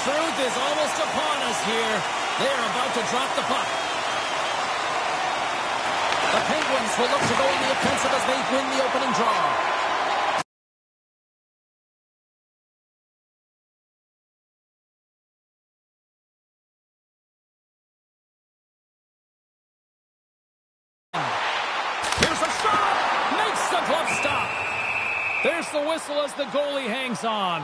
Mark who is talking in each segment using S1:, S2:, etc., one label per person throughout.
S1: truth is almost upon us here. They are about to drop the puck. The Penguins will look to go in the offensive as they win the opening draw. Here's a shot! Makes the glove stop. There's the whistle as the goalie hangs on.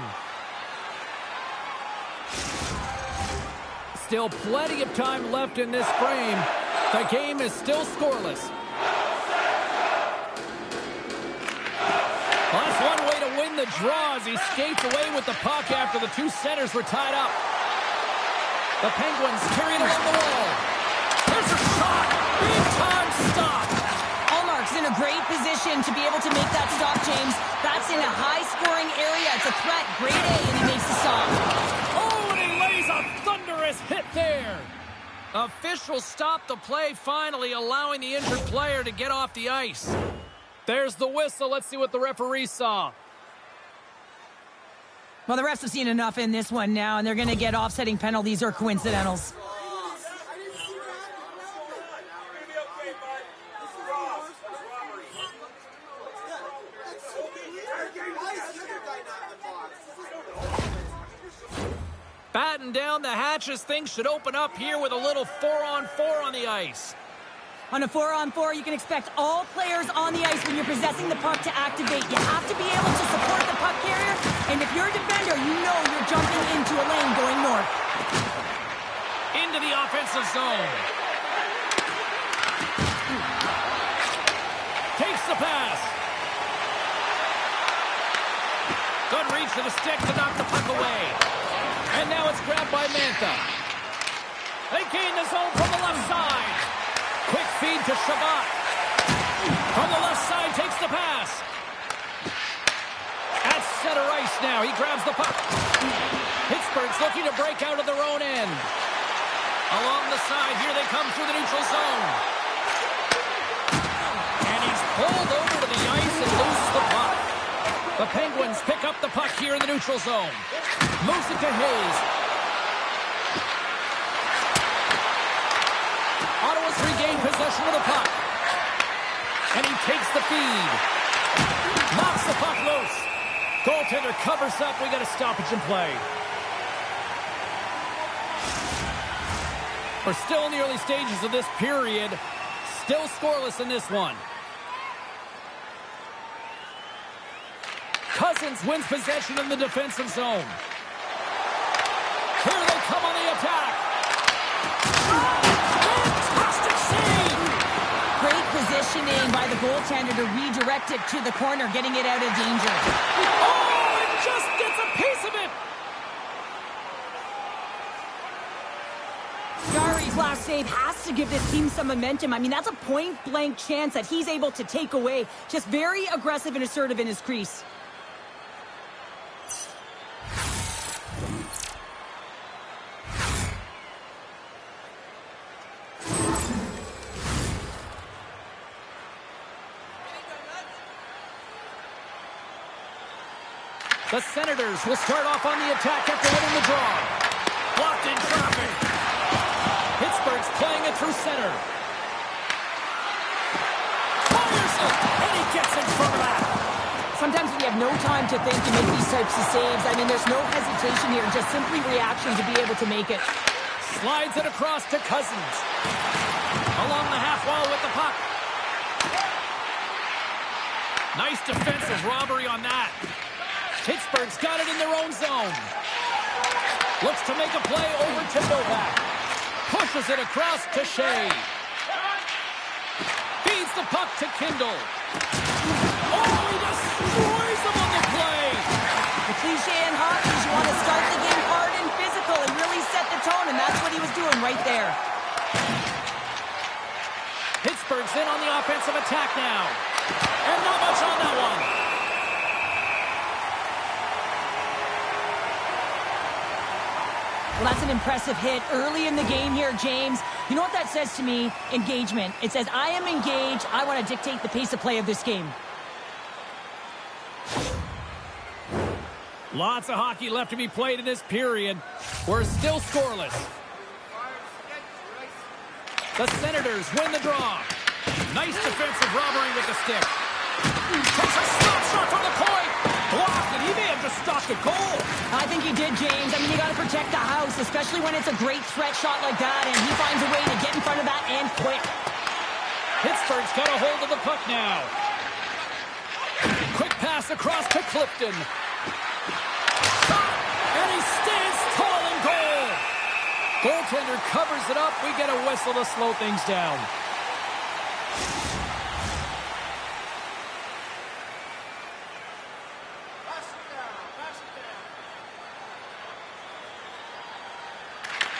S1: Still plenty of time left in this frame. The game is still scoreless. Well, that's one way to win the draw as he skates away with the puck after the two centers were tied up. The Penguins carry it along the wall. There's a shot! Big time stop!
S2: Allmark's in a great position to be able to make that stop, James. That's in a high-scoring area. It's a threat. Grade A, and he makes the stop.
S1: Oh, and he lays a thunderous hit there. Officials stop the play finally, allowing the injured player to get off the ice. There's the whistle. Let's see what the referee saw.
S2: Well, the refs have seen enough in this one now, and they're going to get offsetting penalties or coincidentals.
S1: Batten down the hatches. Things should open up here with a little 4-on-4 on the ice.
S2: On a 4-on-4, you can expect all players on the ice when you're possessing the puck to activate. You have to be able to support the puck carrier, and if you're a defender, you know you're jumping into a lane going north.
S1: Into the offensive zone. Takes the pass. Good reach to the stick to knock the puck away. And now it's grabbed by Mantha. They gain the zone from the left side. Quick feed to Shabbat. From the left side, takes the pass. At center ice now, he grabs the puck. Pittsburgh's looking to break out of their own end. Along the side, here they come through the neutral zone. And he's pulled over to the ice and loses the puck. The Penguins pick up the puck here in the neutral zone. Moves it to Hayes. Ottawa's regained possession of the puck. And he takes the feed. Knocks the puck loose. Goaltender covers up. We got a stoppage in play. We're still in the early stages of this period. Still scoreless in this one. Cousins wins possession in the defensive zone. Here they come on the attack. Fantastic save!
S2: Great positioning by the goaltender to redirect it to the corner, getting it out of danger.
S1: Oh, it just gets a piece of it!
S2: Jari's last save has to give this team some momentum. I mean, that's a point-blank chance that he's able to take away. Just very aggressive and assertive in his crease.
S1: The Senators will start off on the attack after winning the draw. Blocked in traffic. Pittsburgh's playing it through center. Fires it, and he gets in front of that.
S2: Sometimes when you have no time to think, you make these types of saves. I mean, there's no hesitation here, just simply reaction to be able to make it.
S1: Slides it across to Cousins. Along the half wall with the puck. Nice defensive robbery on that. Pittsburgh's got it in their own zone. Looks to make a play over to Novak. Pushes it across to Shea. Feeds the puck to Kindle. Oh, he destroys him on the play.
S2: The cliche in hockey is you want to start the game hard and physical and really set the tone, and that's what he was doing right there.
S1: Pittsburgh's in on the offensive attack now. And not much on that one.
S2: Well, that's an impressive hit early in the game here, James. You know what that says to me? Engagement. It says, I am engaged. I want to dictate the pace of play of this game.
S1: Lots of hockey left to be played in this period. We're still scoreless. The Senators win the draw. Nice defensive robbery with the stick. Takes a stop shot from the point. Blocked it. He may have just stopped a goal.
S2: I think he did, James. I mean, you got to protect the house, especially when it's a great threat shot like that, and he finds a way to get in front of that and quick.
S1: Pittsburgh's got a hold of the puck now. Quick pass across to Clifton. And he stands tall in goal. Goaltender covers it up. We get a whistle to slow things down.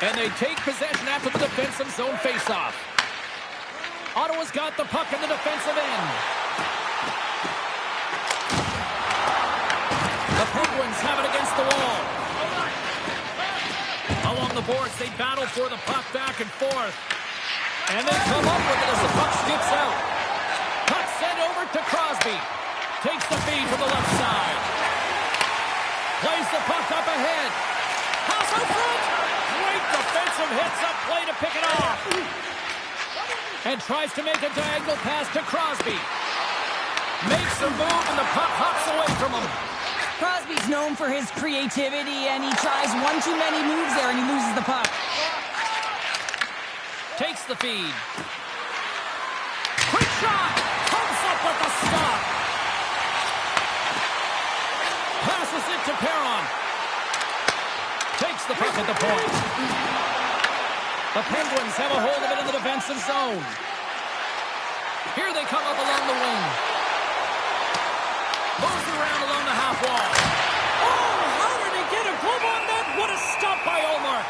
S1: And they take possession after the defensive zone faceoff. Ottawa's got the puck in the defensive end. The Penguins have it against the wall. Along the boards, they battle for the puck back and forth. And they come up with it as the puck skips out. Puck sent over to Crosby. Takes the feed from the left side. Plays the puck up ahead. Pass out front. Great defensive hits up play to pick it off. And tries to make a diagonal pass to Crosby. Makes a move and the puck hops away from him.
S2: Crosby's known for his creativity, and he tries one too many moves there, and he loses the puck.
S1: Takes the feed. Quick shot! Comes up with the stop. Passes it to Perron. Takes the puck at the point. The Penguins have a hold of it in the defensive zone. Here they come up along the wing. Moves around along the half wall. Oh, how did he get a glove on that? What a stop by Omar.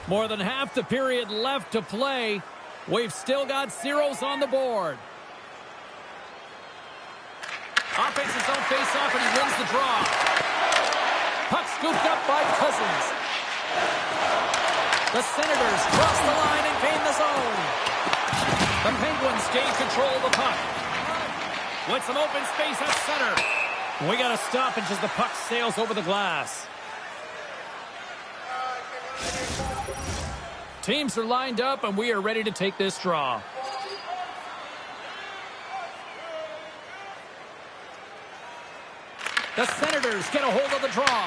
S1: More than half the period left to play. We've still got zeros on the board. Offensive zone face-off, and he wins the draw. Puck scooped up by Cousins. The Senators cross the line and gain the zone. The Penguins gain control of the puck. With some open space at center. We got a stoppage as the puck sails over the glass. Teams are lined up, and we are ready to take this draw. The Senators get a hold of the draw.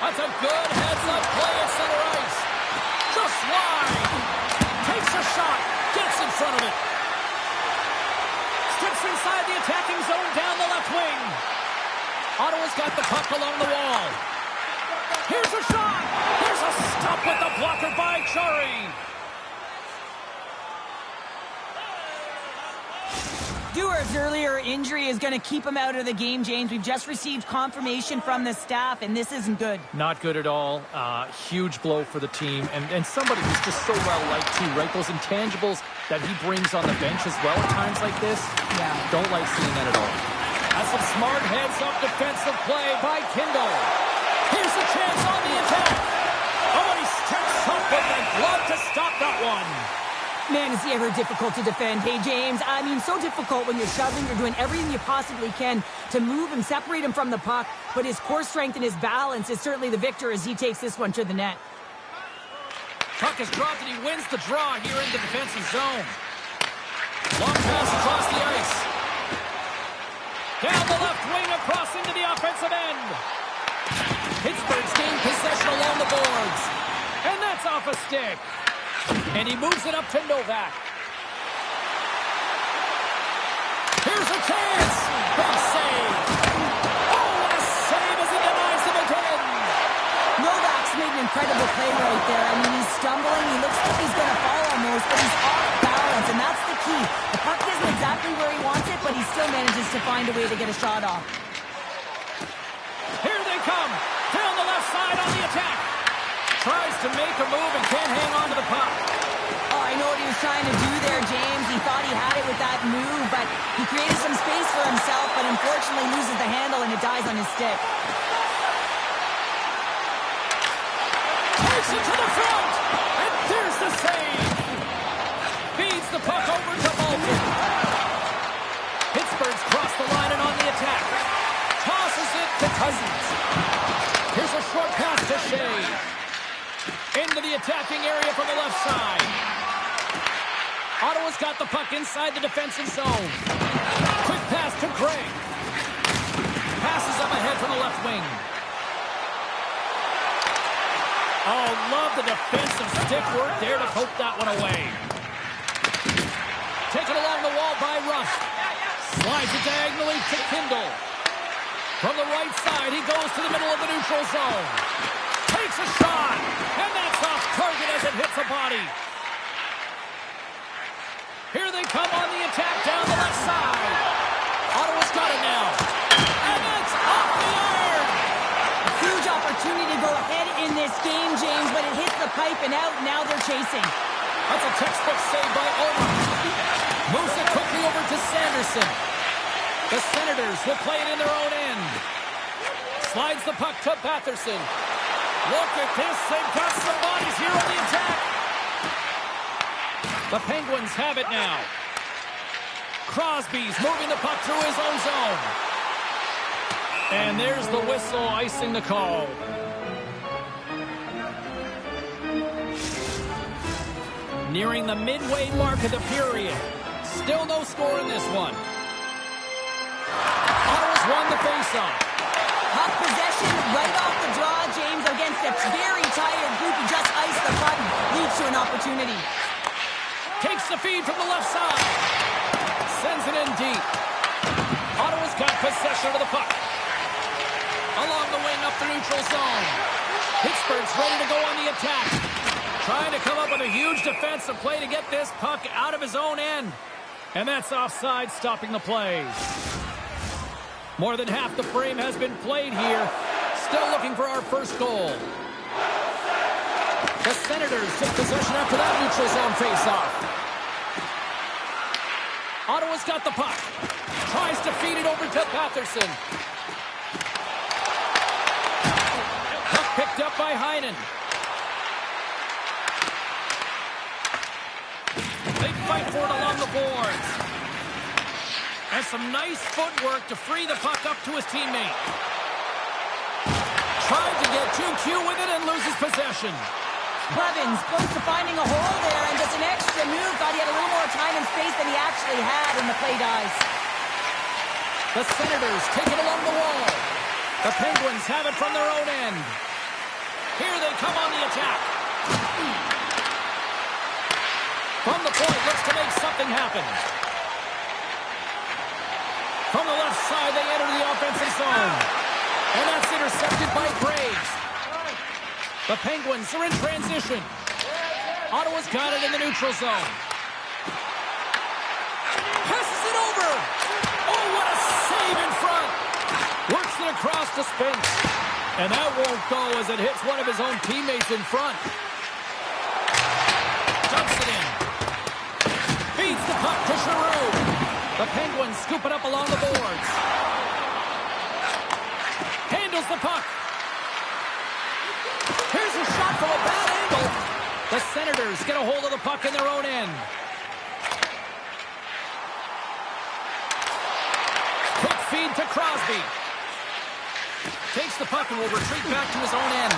S1: That's a good heads-up play at center ice. Just wide. Takes a shot. Gets in front of it. Strips inside the attacking zone down the left wing. Ottawa's got the puck along the wall. Here's a shot. Here's a stop with the blocker by Chari.
S2: Dewar's earlier injury is going to keep him out of the game, James. We've just received confirmation from the staff, and this isn't good.
S1: Not good at all. Huge blow for the team. And somebody who's just so well-liked, too, right? Those intangibles that he brings on the bench as well at times like this.
S2: Yeah.
S1: Don't like seeing that at all. That's some smart heads-up defensive play by Kindle. Here's a chance on the attack. Oh, he steps up with the glove to stop that one.
S2: Man, is he ever difficult to defend. Hey, James, I mean, so difficult when you're shoving. You're doing everything you possibly can to move and separate him from the puck. But his core strength and his balance is certainly the victor as he takes this one to the net.
S1: Puck is dropped and he wins the draw here in the defensive zone. Long pass across the ice. Down the left wing across into the offensive end. Pittsburgh's gained possession along the boards. And that's off a stick. And he moves it up to Novak. Here's a chance. Big save. Oh, what a save as he denies him again.
S2: Novak's made an incredible play right there. I mean, he's stumbling. He looks like he's going to fall almost, but he's off balance, and that's the key. The puck isn't exactly where he wants it, but he still manages to find a way to get a shot off.
S1: Here they come. Down the left side on the attack. Tries to make a move and can't hang on to the puck.
S2: Oh, I know what he was trying to do there, James. He thought he had it with that move, but he created some space for himself, but unfortunately loses the handle and it dies on his stick.
S1: Takes it to the front, and there's the save. Feeds the puck over to Malkin. Pittsburgh's crossed the line and on the attack. Tosses it to Cousins. Here's a short pass to Shea. Into the attacking area from the left side. Ottawa's got the puck inside the defensive zone. Quick pass to Gray. Passes up ahead from the left wing. Oh, love the defensive stick work there to poke that one away. Taken along the wall by Russ. Slides it diagonally to Kindle. From the right side, he goes to the middle of the neutral zone. Takes a shot, and that's off target as it hits a body. Here they come on the attack down the left side. Ottawa's got it now. And it's off the iron.
S2: A huge opportunity to go ahead in this game, James, but it hits the pipe and out. Now they're chasing.
S1: That's a textbook save by Omar. Moves it quickly over to Sanderson. The Senators will play it in their own end. Slides the puck to Batherson. Look at this. They've got some bodies here on the attack. The Penguins have it now. Crosby's moving the puck through his own zone. And there's the whistle icing the call. Nearing the midway mark of the period. Still no score in this one. Ottawa's won the faceoff.
S2: Puck possession right off the draw, James, against a very tired group. He just iced the puck, leads to an opportunity.
S1: Takes the feed from the left side. Sends it in deep. Ottawa's got possession of the puck. Along the wing up the neutral zone. Pittsburgh's ready to go on the attack. Trying to come up with a huge defensive play to get this puck out of his own end. And that's offside, stopping the play. More than half the frame has been played here. Still looking for our first goal. The Senators take possession after that neutral zone faceoff. Ottawa's got the puck. Tries to feed it over to Batherson. Puck picked up by Heinen. They fight for it along the boards. And some nice footwork to free the puck up to his teammate. Tried to get too cute with it and loses possession.
S2: Blevins close to finding a hole there and does an extra move. Thought he had a little more time and space than he actually had, and the play dies.
S1: The Senators take it along the wall. The Penguins have it from their own end. Here they come on the attack. From the point, looks to make something happen. From the left side, they enter the offensive zone. And that's intercepted by Graves. The Penguins are in transition. Ottawa's got it in the neutral zone. Passes it over. Oh, what a save in front. Works it across to Spence. And that won't go as it hits one of his own teammates in front. Dumps it in. Feeds the puck to Giroux. The Penguins scoop it up along the boards. Handles the puck. Here's a shot from a bad angle. The Senators get a hold of the puck in their own end. Quick feed to Crosby. Takes the puck and will retreat back to his own end.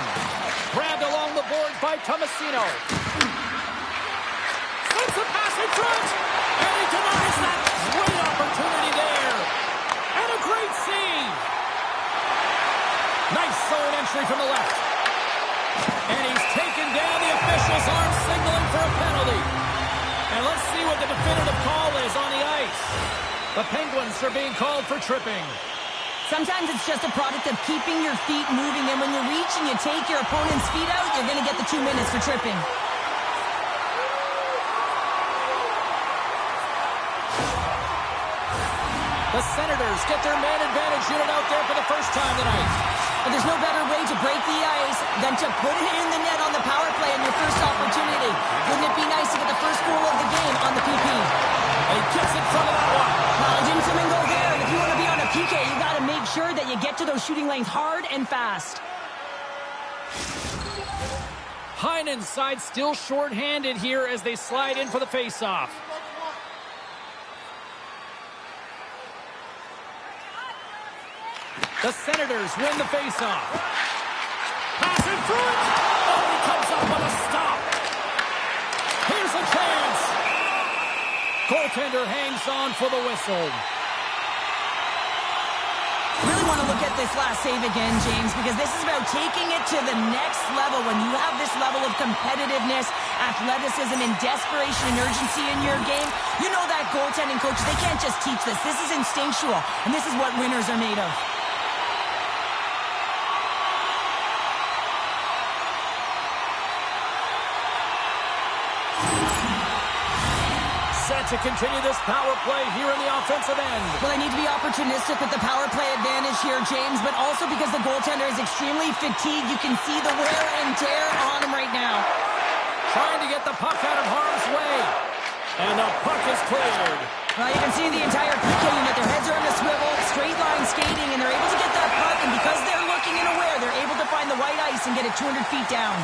S1: Grabbed along the boards by Tomasino. Sends the pass in front. And he denies that. Great opportunity there. And a great save. Nice zone entry from the left. And he's taken down. The officials aren't signaling for a penalty. And let's see what the definitive call is on the ice. The Penguins are being called for tripping.
S2: Sometimes it's just a product of keeping your feet moving, and when you reach and you take your opponent's feet out, you're going to get the 2 minutes for tripping.
S1: The Senators get their man advantage unit out there for the first time tonight.
S2: And there's no better way to break the ice than to put it in the net on the power play in your first opportunity. Wouldn't it be nice to get the first get to those shooting lanes hard and fast.
S1: Heinen's side still short-handed here as they slide in for the face-off. The Senators win the face-off. Pass in front! Oh, he comes up with a stop. Here's a chance. Goaltender hangs on for the whistle.
S2: Really want to look at this last save again, James, because this is about taking it to the next level. When you have this level of competitiveness, athleticism, and desperation and urgency in your game, you know that goaltending coaches, they can't just teach this. This is instinctual, and this is what winners are made of.
S1: To continue this power play here in the offensive end.
S2: Well, they need to be opportunistic with the power play advantage here, James, but also because the goaltender is extremely fatigued. You can see the wear and tear on him right now.
S1: Trying to get the puck out of harm's way. And the puck is cleared.
S2: Well, you can see the entire PK unit. Their heads are on a swivel, straight line skating, and they're able to get that puck, and because they're looking and aware, they're able to find the white ice and get it 200 feet down.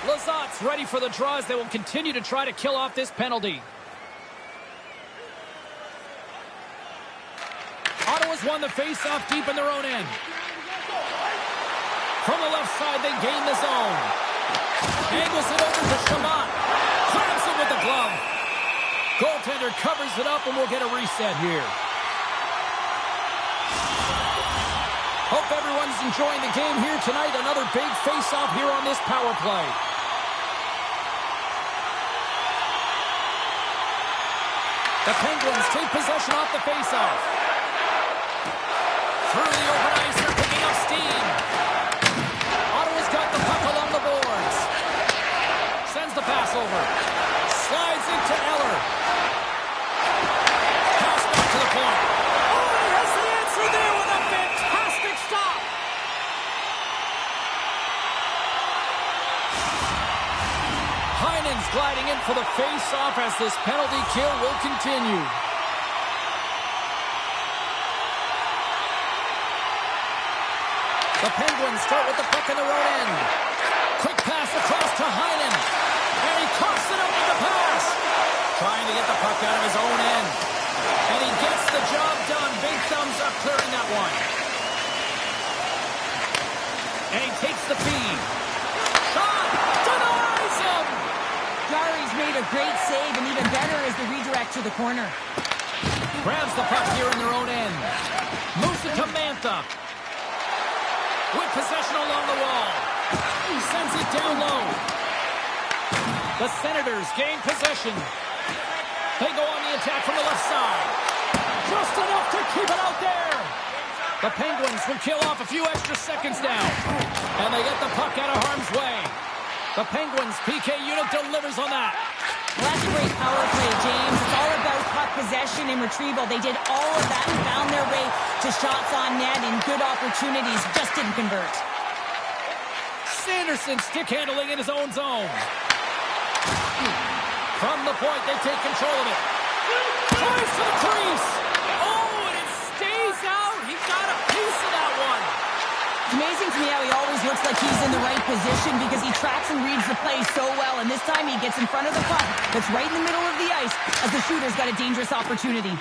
S1: Lazat's ready for the draw as they will continue to try to kill off this penalty. Ottawa's won the face-off deep in their own end. From the left side, they gain the zone. Angles it over to Shabbat. Grabs it with the glove. Goaltender covers it up, and we'll get a reset here. Hope everyone's enjoying the game here tonight. Another big face-off here on this power play. The Penguins take possession off the face-off. Through the open ice, they're picking up steam. Ottawa's got the puck along the boards. Sends the pass over. Slides into Eller. Pass back to the point. Oh, he has the answer there with a fantastic stop. Heinen's gliding in for the face-off as this penalty kill will continue. The Penguins start with the puck in their own end. Quick pass across to Heinen. And he coughs it up with the pass. Trying to get the puck out of his own end. And he gets the job done. Big thumbs up clearing that one. And he takes the feed. Shot! Denies him!
S2: Jari's made a great save, and even better is the redirect to the corner.
S1: Grabs the puck here in their own end. Moves it to Mantha. With possession along the wall. He sends it down low. The Senators gain possession. They go on the attack from the left side. Just enough to keep it out there. The Penguins will kill off a few extra seconds now. And they get the puck out of harm's way. The Penguins PK unit delivers on that.
S2: Well, that's a great power play, James. It's all about puck possession and retrieval. They did all of that and found their way to shots on net and good opportunities. Just didn't convert.
S1: Sanderson stick handling in his own zone. From the point, they take control of it. Tries to the crease. Oh, and it stays out. He got a piece of that one.
S2: It's amazing to me how he always looks like he's in the right position because he tracks and reads the play so well. And this time he gets in front of the puck that's right in the middle of the ice as the shooter's got a dangerous opportunity.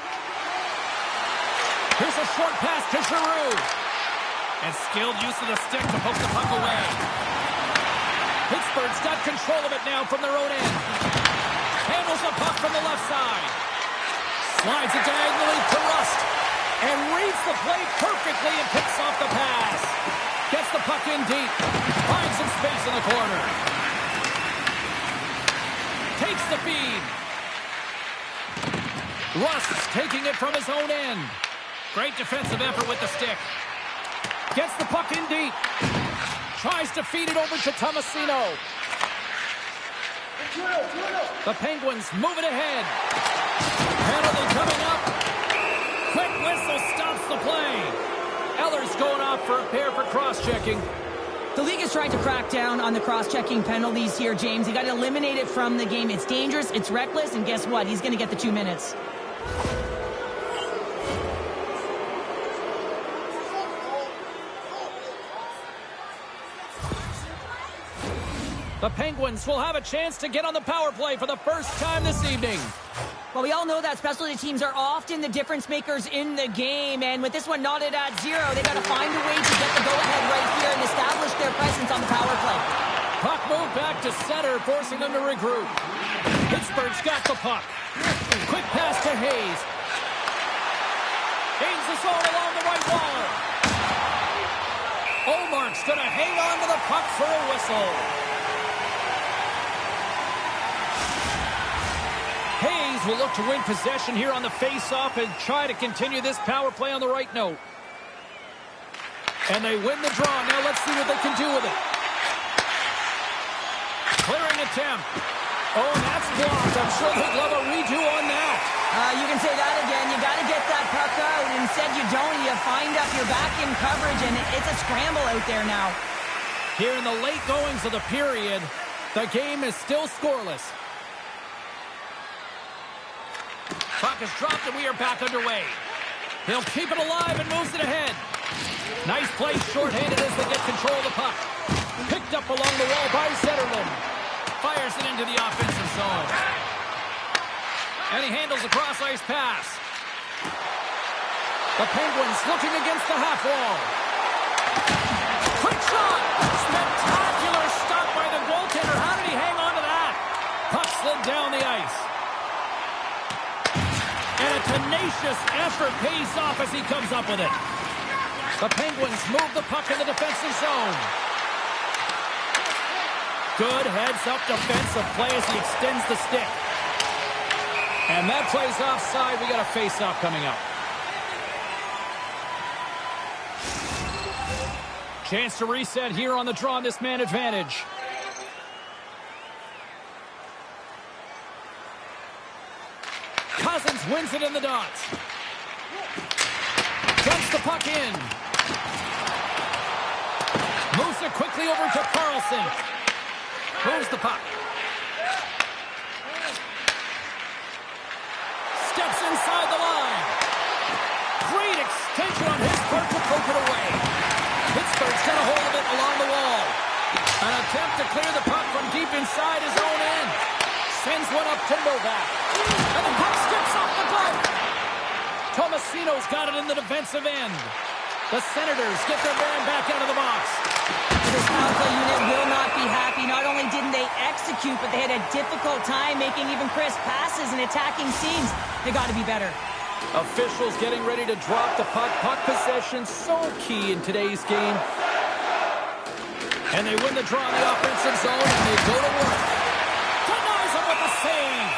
S1: Here's a short pass to Giroux. And skilled use of the stick to poke the puck away. Pittsburgh's got control of it now from their own end. Handles the puck from the left side. Slides it diagonally to Rust. And reads the play perfectly and picks off the pass. Gets the puck in deep. Finds some space in the corner. Takes the feed. Rust's taking it from his own end. Great defensive effort with the stick. Gets the puck in deep. Tries to feed it over to Tomasino. The Penguins move it ahead. Penalty coming up. Quick whistle stops the play. Eller's going off for a pair for cross-checking.
S2: The league is trying to crack down on the cross-checking penalties here, James. You got to eliminate it from the game. It's dangerous, it's reckless, and guess what? He's going to get the 2 minutes.
S1: The Penguins will have a chance to get on the power play for the first time this evening.
S2: Well, we all know that specialty teams are often the difference makers in the game, and with this one knotted at 0, they got to find a way to get the go-ahead right here and establish their presence on the power play.
S1: Puck moved back to center, forcing them to regroup. Pittsburgh's got the puck. Quick pass to Hayes. Gains the zone along the right wall. Omark's going to hang on to the puck for a whistle. Hayes will look to win possession here on the face-off and try to continue this power play on the right note. And they win the draw. Now let's see what they can do with it. Clearing attempt. Oh, that's blocked. I'm sure they'd love a redo on that.
S2: You can say that again. You got to get that puck out. Instead, you don't. You find up your back in coverage, and it's a scramble out there now.
S1: Here in the late goings of the period, the game is still scoreless. Puck is dropped, and we are back underway. He'll keep it alive and moves it ahead. Nice play shorthanded as they get control of the puck. Picked up along the wall by Zetterlund. Fires it into the offensive zone. And he handles a cross-ice pass. The Penguins looking against the half wall. Quick shot! Spectacular stop by the goaltender. How did he hang on to that? Puck slid down the ice. And a tenacious effort pays off as he comes up with it. The Penguins move the puck in the defensive zone. Good heads-up defensive play as he extends the stick. And that play's offside. We got a face-off coming up. Chance to reset here on the draw on this man advantage. Cousins wins it in the dots. Dumps the puck in. Moves it quickly over to Carlson. Moves the puck. Steps inside the line. Great extension on his part to poke it away. Pittsburgh's got a hold of it along the wall. An attempt to clear the puck from deep inside his own end. Sends one up to Novak. And the puck skips off the glove. Tomasino's got it in the defensive end. The Senators get their man back out of the box.
S2: This power play unit will not be happy. Not only didn't they execute, but they had a difficult time making even crisp passes and attacking seams. They got to be better.
S1: Officials getting ready to drop the puck. Puck possession so key in today's game. And they win the draw in the offensive zone, and they go to work. Denies him with the save.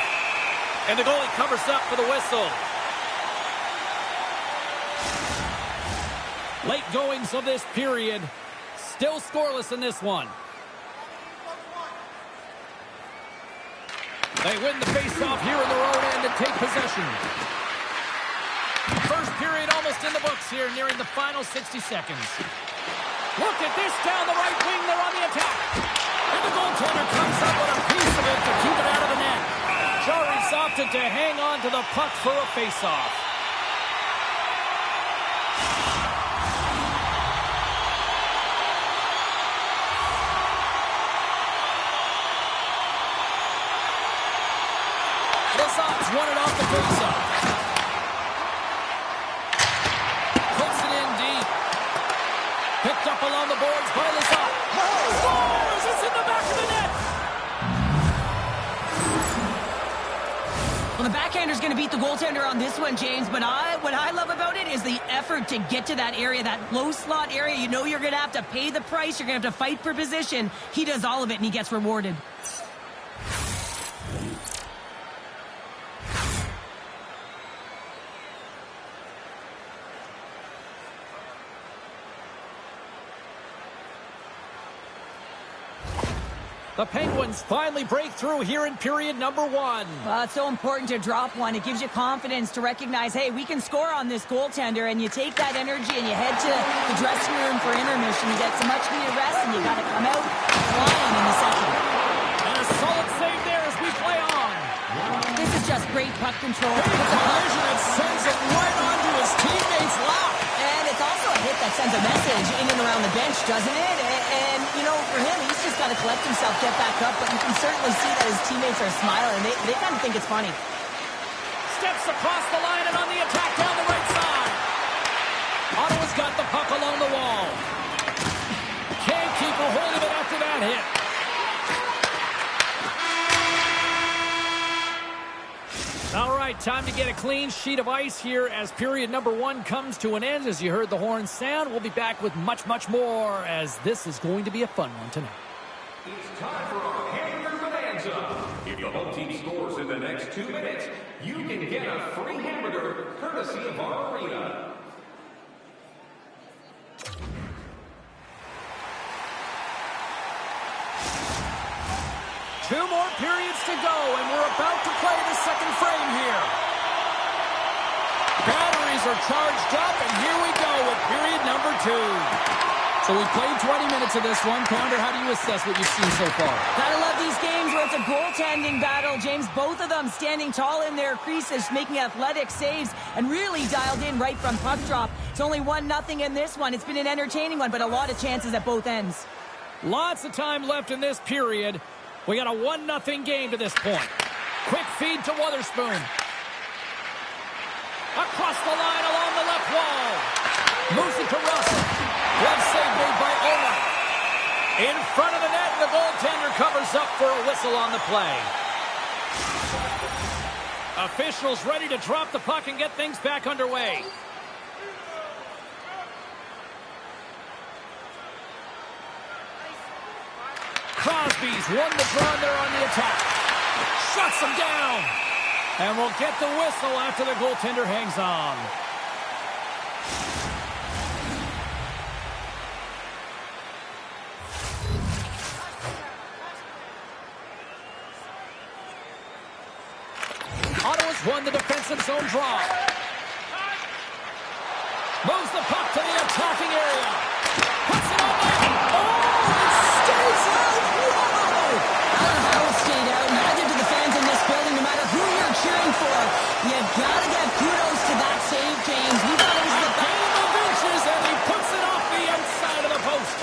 S1: And the goalie covers up for the whistle. Late goings of this period. Still scoreless in this one. They win the faceoff here in their own end and take possession. First period almost in the books here, nearing the final 60 seconds. Look at this down the right wing. They're on the attack. And the goaltender comes up with a piece of it to keep it out of the net. Jarry's opted to hang on to the puck for a faceoff. Won it off the faceoff. Puts it in deep. Picked up along the boards by Lazat. Scores! It's in the back of the net!
S2: Well, the backhander's going to beat the goaltender on this one, James, but what I love about it is the effort to get to that area, that low slot area. You know you're going to have to pay the price. You're going to have to fight for position. He does all of it, and he gets rewarded.
S1: The Penguins finally break through here in period number 1.
S2: Well, it's so important to drop one. It gives you confidence to recognize, hey, we can score on this goaltender, and you take that energy and you head to the dressing room for intermission. You get some much-needed rest, and you got to come out flying in the second.
S1: And a solid save there as we play on.
S2: This is just great puck control.
S1: Big collision that sends it right onto his teammate's lap.
S2: And it's also a hit that sends a message in and around the bench, doesn't it? And And, you know, for him, he's just got to collect himself, get back up. But you can certainly see that his teammates are smiling. They kind of think it's funny.
S1: Steps across the line and on the attack down the right side. Ottawa's got the puck along the wall. Can't keep a hold of it after that hit. All right, time to get a clean sheet of ice here as period number 1 comes to an end. As you heard the horn sound, we'll be back with much, much more as this is going to be a fun one tonight.
S3: It's time for our Hamburger Bonanza. If the home team scores in the next 2 minutes, you can get a free hamburger courtesy of our arena.
S1: Two more periods to go, and we're about to play the second frame here. Batteries are charged up, and here we go with period number 2. So we played 20 minutes of this one. Connor, how do you assess what you've seen so far?
S2: Gotta love these games where it's a goaltending battle. James, both of them standing tall in their creases, making athletic saves, and really dialed in right from puck drop. It's only 1-0 in this one. It's been an entertaining one, but a lot of chances at both ends.
S1: Lots of time left in this period. We got a 1-0 game to this point. Quick feed to Wotherspoon. Across the line along the left wall. Moves it to Russell. Glove save made by Ola. In front of the net, the goaltender covers up for a whistle on the play. Officials ready to drop the puck and get things back underway. Crosby's won the draw there on the attack. Shuts him down. And we'll get the whistle after the goaltender hangs on. Ottawa's won the defensive zone draw. Moves the puck to the attacking area. Puts it on net.
S2: Stays out! Whoa! How it stayed out. Imagine to the fans in this building, no matter who you're cheering for, you gotta give kudos to that save, James. We thought it was the
S1: game of inches, and he puts it off the outside of the post.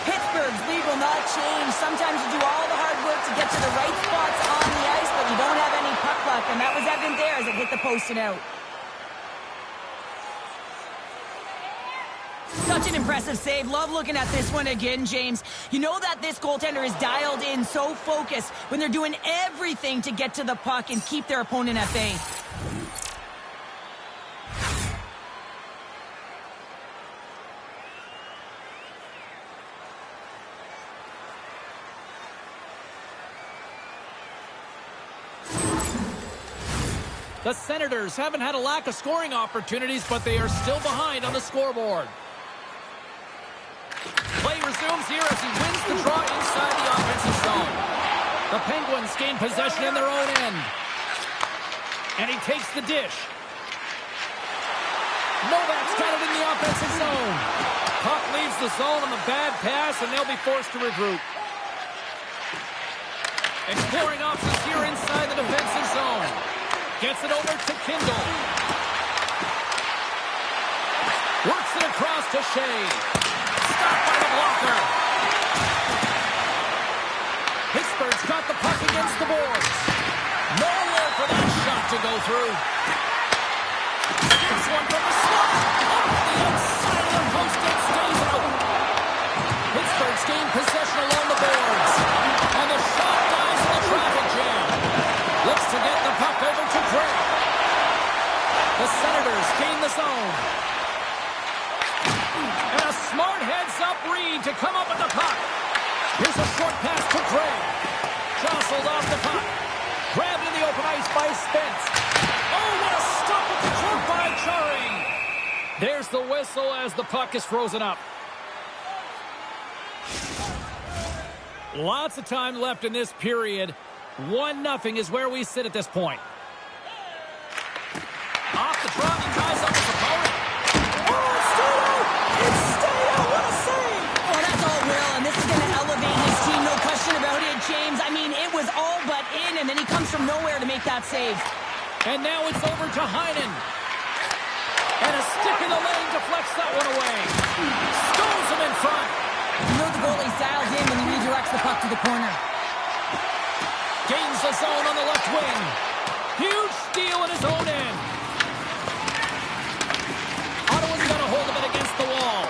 S2: Pittsburgh's lead will not change. Sometimes you do all the hard work to get to the right spots on the ice, but you don't have any puck luck, and that was evident there as it hit the post and out. Such an impressive save. Love looking at this one again, James. You know that this goaltender is dialed in, so focused when they're doing everything to get to the puck and keep their opponent at bay.
S1: The Senators haven't had a lack of scoring opportunities, but they are still behind on the scoreboard. Play resumes here as he wins the draw inside the offensive zone. The Penguins gain possession in their own end. And he takes the dish. Novak's got it in the offensive zone. Puck leaves the zone on the bad pass, and they'll be forced to regroup. Exploring options here inside the defensive zone. Gets it over to Kindle. Works it across to Shea. Stopped by the blocker. Pittsburgh's got the puck against the boards. Nowhere for that shot to go through. Here's one from the slot. Off the outside of the post and stays out. Pittsburgh's gained possession along the boards. And the shot dies in the traffic jam. Looks to get the puck over to Gray. The Senators gain the zone. And a smart heads-up read to come up with the puck. Here's a short pass to Gray. Jostled off the puck. Grabbed in the open ice by Spence. Oh, what a stop at the trunk by Chari. There's the whistle as the puck is frozen up. Lots of time left in this period. 1-0 is where we sit at this point. Off the draw, he ties up his opponent.
S2: Oh, it's stayed out! It's stayed out! What a save! Oh, that's all Will, and this is going to elevate his team, no question about it, James. I mean, it was all but in, and then he comes from nowhere to make that save.
S1: And now it's over to Heinen. And a stick in the lane deflects that one away. Stones him in front.
S2: You know the goalie's dialed in when he redirects the puck to the corner.
S1: Gains the zone on the left wing. Huge steal in his own end. Ottawa's got a hold of it against the wall.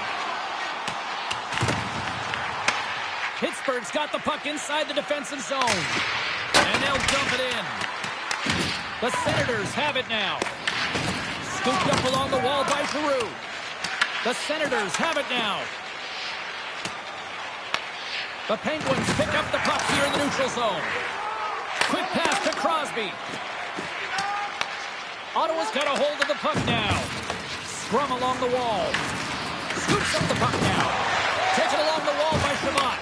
S1: Pittsburgh's got the puck inside the defensive zone. And they'll dump it in. The Senators have it now. Scooped up along the wall by Giroux. The Senators have it now. The Penguins pick up the puck here in the neutral zone. Quick pass to Crosby. Ottawa's got a hold of the puck now. Scrum along the wall. Scoops up the puck now. Taken along the wall by Chabot.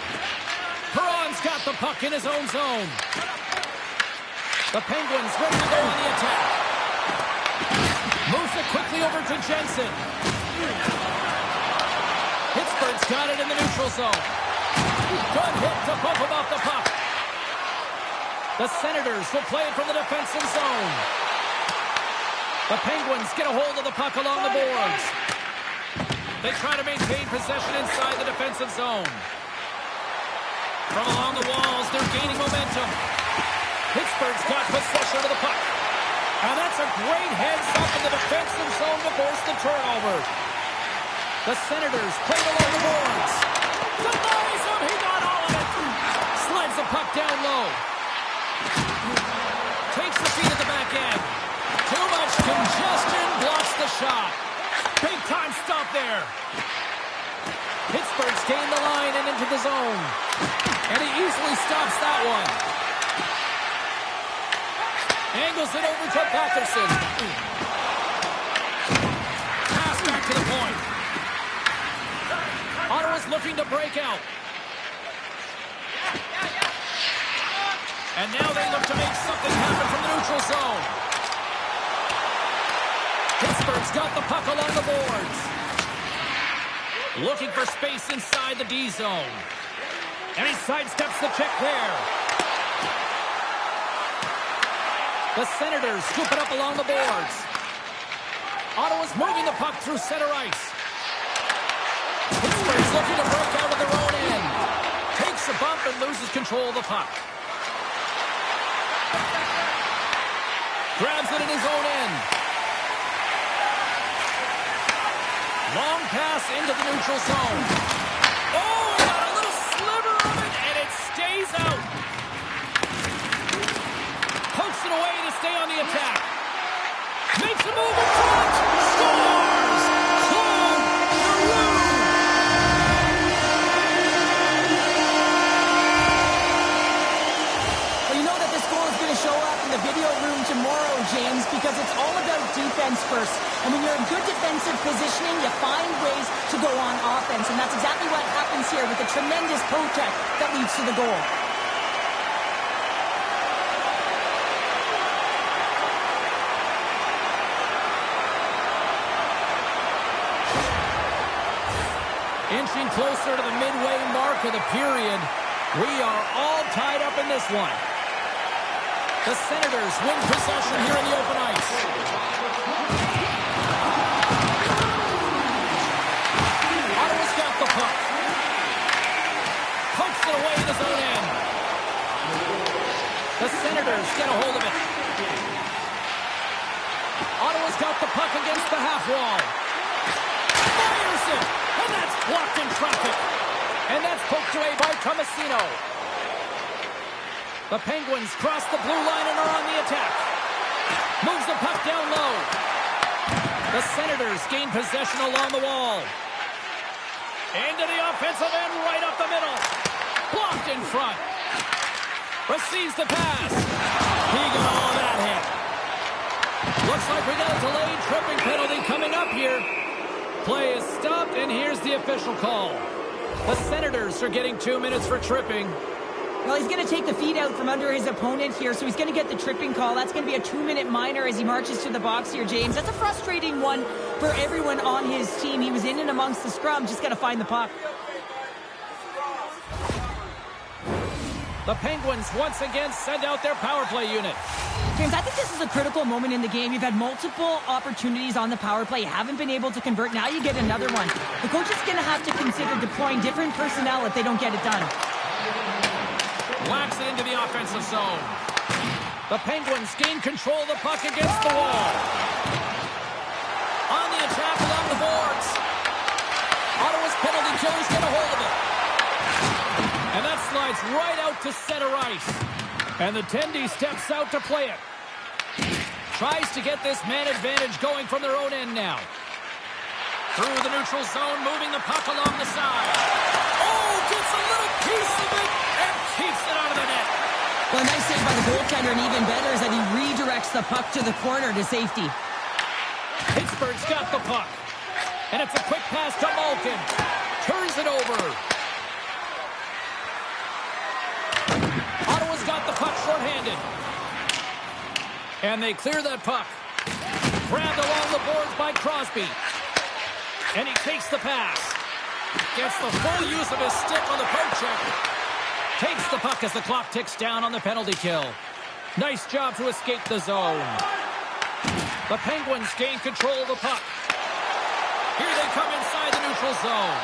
S1: Perron's got the puck in his own zone. The Penguins ready to go on the attack. Moves it quickly over to Jensen. Pittsburgh's got it in the neutral zone. Good hit to bump him off the puck. The Senators will play it from the defensive zone. The Penguins get a hold of the puck along the boards. They try to maintain possession inside the defensive zone. From along the walls, they're gaining momentum. Pittsburgh's got possession of the puck. And that's a great heads up in the defensive zone to force the turnover. The Senators play it along the boards. Denies him, he got all of it. Slides the puck down low. Takes the feed at the back end. Too much congestion, blocks the shot. Big time stop there. Pittsburgh's gained the line and into the zone. And he easily stops that one. Angles it over to Patterson. Pass back to the point. Ottawa's looking to break out. And now they look to make something happen from the neutral zone. Pittsburgh's got the puck along the boards. Looking for space inside the D zone. And he sidesteps the check there. The Senators scoop it up along the boards. Ottawa's moving the puck through center ice. Pittsburgh's looking to break out of their own end. Takes a bump and loses control of the puck. Grabs it in his own end. Long pass into the neutral zone. Oh, he got a little sliver of it, and it stays out. Pokes it away to stay on the attack. Makes a move in front. Scores! Claude Giroux!
S2: Well, you know that this goal is going to show up in the video room tomorrow, James, because it's all about defense first. And when you're in good defensive positioning, you find ways to go on offense. And that's exactly what happens here with a tremendous poke check that leads to the goal.
S1: Inching closer to the midway mark of the period. We are all tied up in this one. The Senators win possession here in the open ice. Ottawa's got the puck. Pokes it away in his own end. The Senators get a hold of it. Ottawa's got the puck against the half wall. Fires it! And that's blocked in traffic. And that's poked away by Tomasino. The Penguins cross the blue line and are on the attack. Moves the puck down low. The Senators gain possession along the wall. Into the offensive end, right up the middle. Blocked in front. Receives the pass. He got all that hit. Looks like we got a delayed tripping penalty coming up here. Play is stopped, and here's the official call. The Senators are getting 2 minutes for tripping.
S2: Well, he's going to take the feed out from under his opponent here, so he's going to get the tripping call. That's going to be a 2-minute minor as he marches to the box here, James. That's a frustrating one for everyone on his team. He was in and amongst the scrum, just got to find the puck.
S1: The Penguins once again send out their power play unit.
S2: James, I think this is a critical moment in the game. You've had multiple opportunities on the power play. You haven't been able to convert. Now you get another one. The coach is going to have to consider deploying different personnel if they don't get it done.
S1: Whacks it into the offensive zone. The Penguins gain control of the puck against the wall. On the attack along the boards. Ottawa's penalty killer's get a hold of it. And that slides right out to center ice. And the Tendy steps out to play it. Tries to get this man advantage going from their own end now. Through the neutral zone, moving the puck along the side. Oh, gets a little piece of it and keeps it out of the net.
S2: Well, a nice save by the goaltender, and even better is that he redirects the puck to the corner to safety.
S1: Pittsburgh's got the puck. And it's a quick pass to Malkin. Turns it over. Ottawa's got the puck shorthanded. And they clear that puck. Grabbed along the boards by Crosby. And he takes the pass. Gets the full use of his stick on the poke check. Takes the puck as the clock ticks down on the penalty kill. Nice job to escape the zone. The Penguins gain control of the puck. Here they come inside the neutral zone.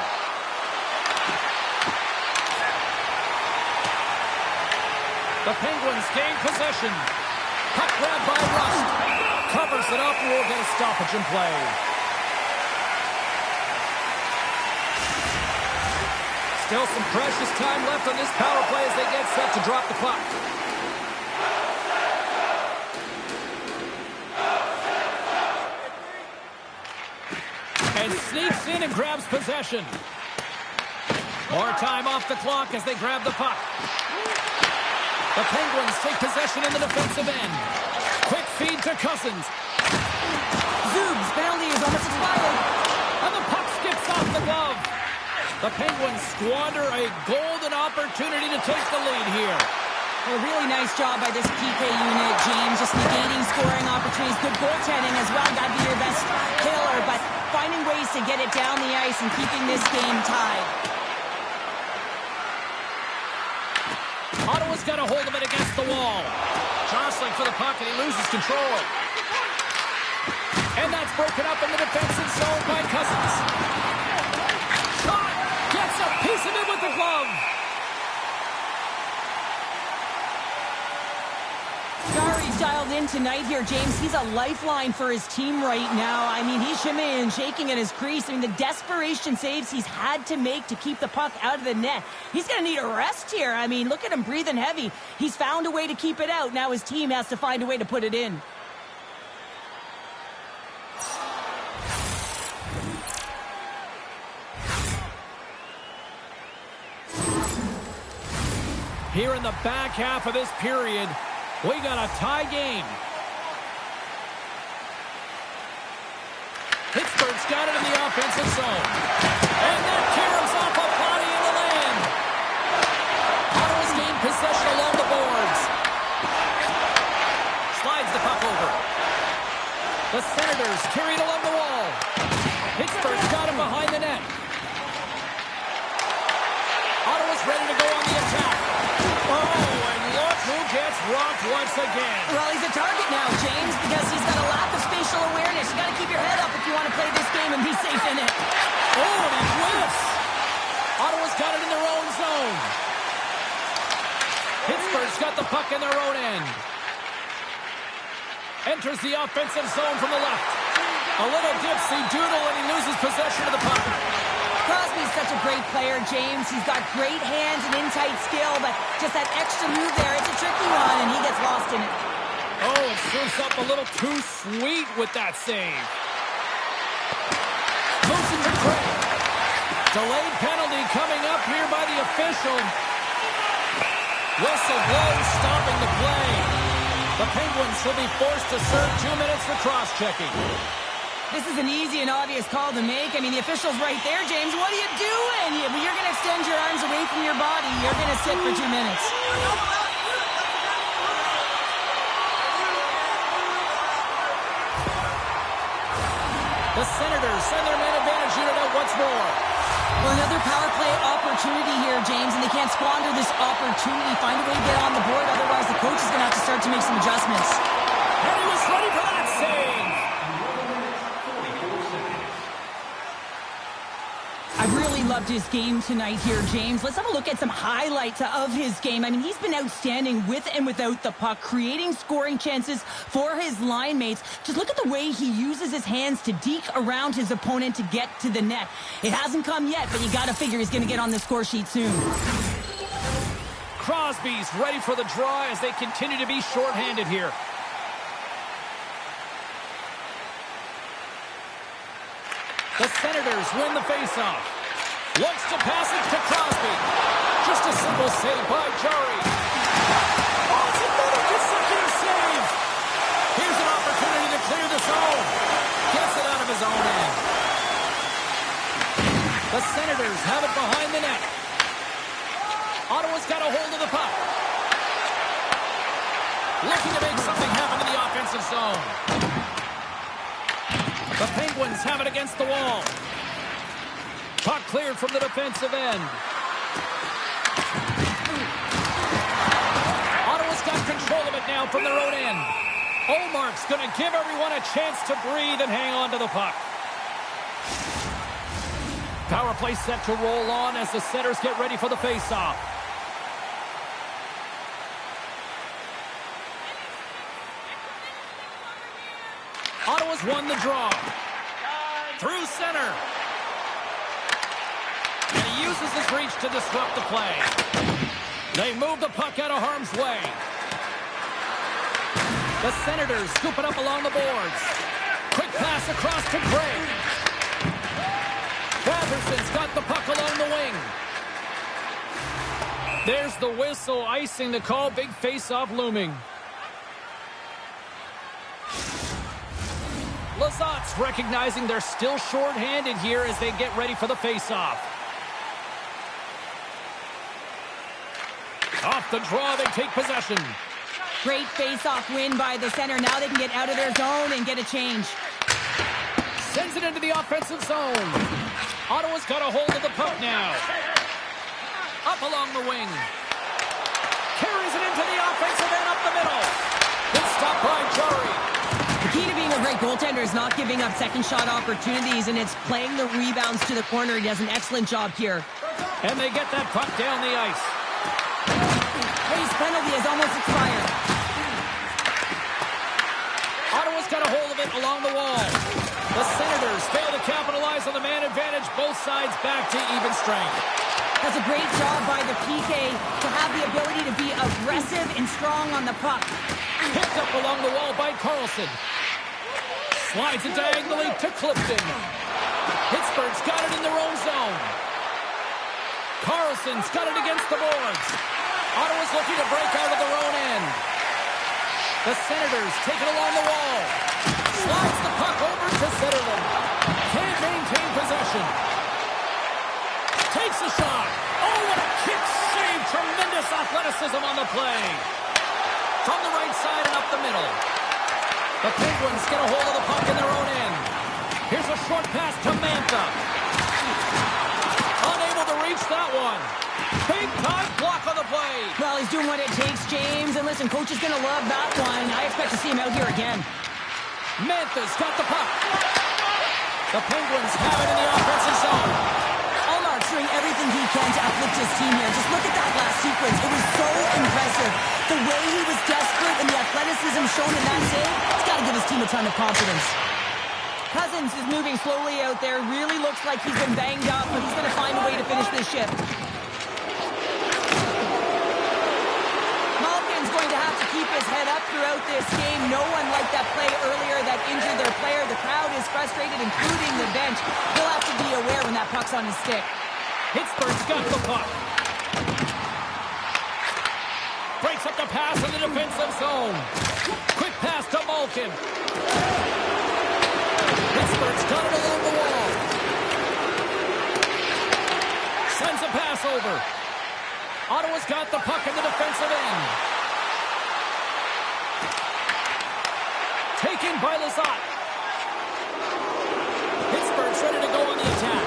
S1: The Penguins gain possession. Puck grabbed by Rust. Covers it up and will get a stoppage in play. Still some precious time left on this power play as they get set to drop the puck. And sneaks in and grabs possession. More time off the clock as they grab the puck. The Penguins take possession in the defensive end. Quick feed to Cousins.
S2: Zub's penalty is almost expired.
S1: And the puck skips off the glove. The Penguins squander a golden opportunity to take the lead here.
S2: A really nice job by this PK unit, James. Just negating scoring opportunities. Good goaltending as well. Got to be your best killer, but finding ways to get it down the ice and keeping this game tied.
S1: Ottawa's got a hold of it against the wall. Jostling for the puck, and he loses control. And that's broken up in the defensive zone by Cousins. Shot! Gets a piece of it with the glove.
S2: Gari's dialed in tonight here, James. He's a lifeline for his team right now. I mean, he's shimmying and shaking in his crease. I mean, the desperation saves he's had to make to keep the puck out of the net. He's going to need a rest here. I mean, look at him breathing heavy. He's found a way to keep it out. Now his team has to find a way to put it in.
S1: Here in the back half of this period, we got a tie game. Pittsburgh's got it in the offensive zone. And that caroms off a body in the land. Ottawa's gained possession along the boards. Slides the puck over. The Senators carry it along the wall. Pittsburgh's got it behind the net. Ottawa's ready to go on the attack. Oh, and look who gets rocked once again.
S2: Well, he's a target now, James, because he's got a lack of spatial awareness. You got to keep your head up if you want to play this game and be safe in it.
S1: Oh, and he whiffs. Ottawa's got it in their own zone. Pittsburgh's got the puck in their own end. Enters the offensive zone from the left. A little dipsy doodle, and he loses possession of the puck.
S2: Crosby's such a great player, James. He's got great hands and in-tight skill, but just that extra move there, it's a tricky one, and he gets lost in it.
S1: Oh, it serves up a little too sweet with that save. Moves it to Craig. Delayed penalty coming up here by the official. Whistle blows, stopping the play. The Penguins will be forced to serve 2 minutes for cross-checking.
S2: This is an easy and obvious call to make. I mean, the official's right there, James. What are you doing? You're going to extend your arms away from your body. You're going to sit for 2 minutes.
S1: The Senators send their man advantage unit out once more.
S2: Well, another power play opportunity here, James, and they can't squander this opportunity. Find a way to get on the board, otherwise the coach is going to have to start to make some adjustments.
S1: And he was ready for that save.
S2: I really loved his game tonight here, James. Let's have a look at some highlights of his game. I mean, he's been outstanding with and without the puck, creating scoring chances for his line mates. Just look at the way he uses his hands to deke around his opponent to get to the net. It hasn't come yet, but you got to figure he's going to get on the score sheet soon.
S1: Crosby's ready for the draw as they continue to be shorthanded here. The Senators win the faceoff. Looks to pass it to Crosby. Just a simple save by Jarry. Oh, it's another consecutive save. Here's an opportunity to clear the zone. Gets it out of his own end. The Senators have it behind the net. Ottawa's got a hold of the puck. Looking to make something happen in the offensive zone. The Penguins have it against the wall. Puck cleared from the defensive end. Ottawa's got control of it now from their own end. Olmark's going to give everyone a chance to breathe and hang on to the puck. Power play set to roll on as the Senators get ready for the faceoff. Ottawa's won the draw. Through center. And he uses his reach to disrupt the play. They move the puck out of harm's way. The Senators scoop it up along the boards. Quick pass across to Gray. Batterson's got the puck along the wing. There's the whistle, icing the call. Big face-off looming. Lazat's recognizing they're still short-handed here as they get ready for the face-off. Off the draw, they take possession.
S2: Great face-off win by the center. Now they can get out of their zone and get a change.
S1: Sends it into the offensive zone. Ottawa's got a hold of the puck now. Up along the wing. Carries it into the offensive end up the middle. Good stop by Jarry.
S2: The key to being a great goaltender is not giving up second shot opportunities, and it's playing the rebounds to the corner. He does an excellent job here.
S1: And they get that puck down the ice.
S2: His penalty has almost expired.
S1: Ottawa's got a hold of it along the wall. The Senators fail to capitalize on the man advantage. Both sides back to even strength.
S2: That's a great job by the PK to have the ability to be aggressive and strong on the puck.
S1: Picked up along the wall by Carlson. Slides it diagonally to Clifton. Pittsburgh's got it in their own zone. Carlson's got it against the boards. Ottawa's looking to break out of their own end. The Senators take it along the wall. Slides the puck over to Zetterlund. Can't maintain possession. Takes a shot. Oh, what a kick save. Tremendous athleticism on the play. From the right side and up the middle. The Penguins get a hold of the puck in their own end. Here's a short pass to Mantha. Unable to reach that one. Big time block on the play.
S2: Well, he's doing what it takes, James. And listen, coach is going to love that one. I expect to see him out here again.
S1: Mantha's got the puck. The Penguins have it in the offensive zone.
S2: Allmark's doing everything he can to uplift his team here. Just look at that last sequence. It was so impressive. The way he was desperate and the athleticism shown in that save, it's got to give his team a ton of confidence. Cousins is moving slowly out there. Really looks like he's been banged up, but he's going to find a way to finish this shift. Malkin's going to have to keep his head up throughout this game. No one liked that play earlier that injured their player. The crowd is frustrated, including the bench. He'll have to be aware when that puck's on his stick.
S1: Pittsburgh's got the puck. Breaks up the pass in the defensive zone. Quick pass to Malkin. Pittsburgh's got it along the wall. Sends a pass over. Ottawa's got the puck in the defensive end. Taken by Lazat. Pittsburgh's ready to go on the attack.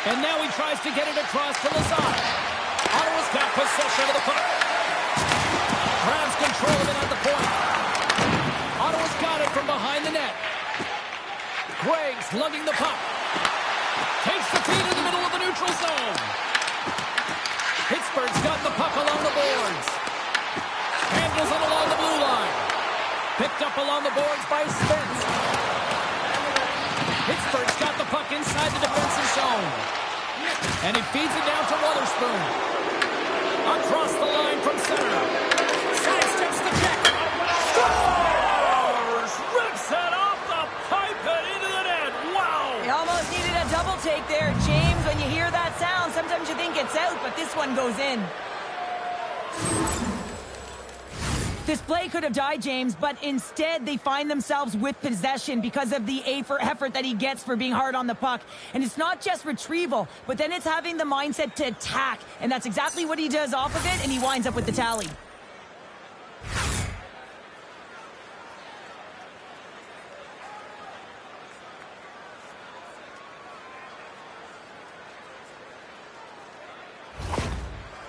S1: And now he tries to get it across to Lazar. Ottawa's got possession of the puck. Grabs control of it at the point. Ottawa's got it from behind the net. Gregg's lugging the puck. Takes the feed in the middle of the neutral zone. Pittsburgh's got the puck along the boards. Handles it along the blue line. Picked up along the boards by Spence. Pittsburgh's got the puck inside the defensive zone. And he feeds it down to Wotherspoon. Across the line from center. Sidesteps the check. Scores! Rips it off the pipe and into the net. Wow!
S2: He almost needed a double take there. James, when you hear that sound, sometimes you think it's out, but this one goes in. This play could have died, James, but instead they find themselves with possession because of the effort that he gets for being hard on the puck. And it's not just retrieval, but then it's having the mindset to attack. And that's exactly what he does off of it, and he winds up with the tally.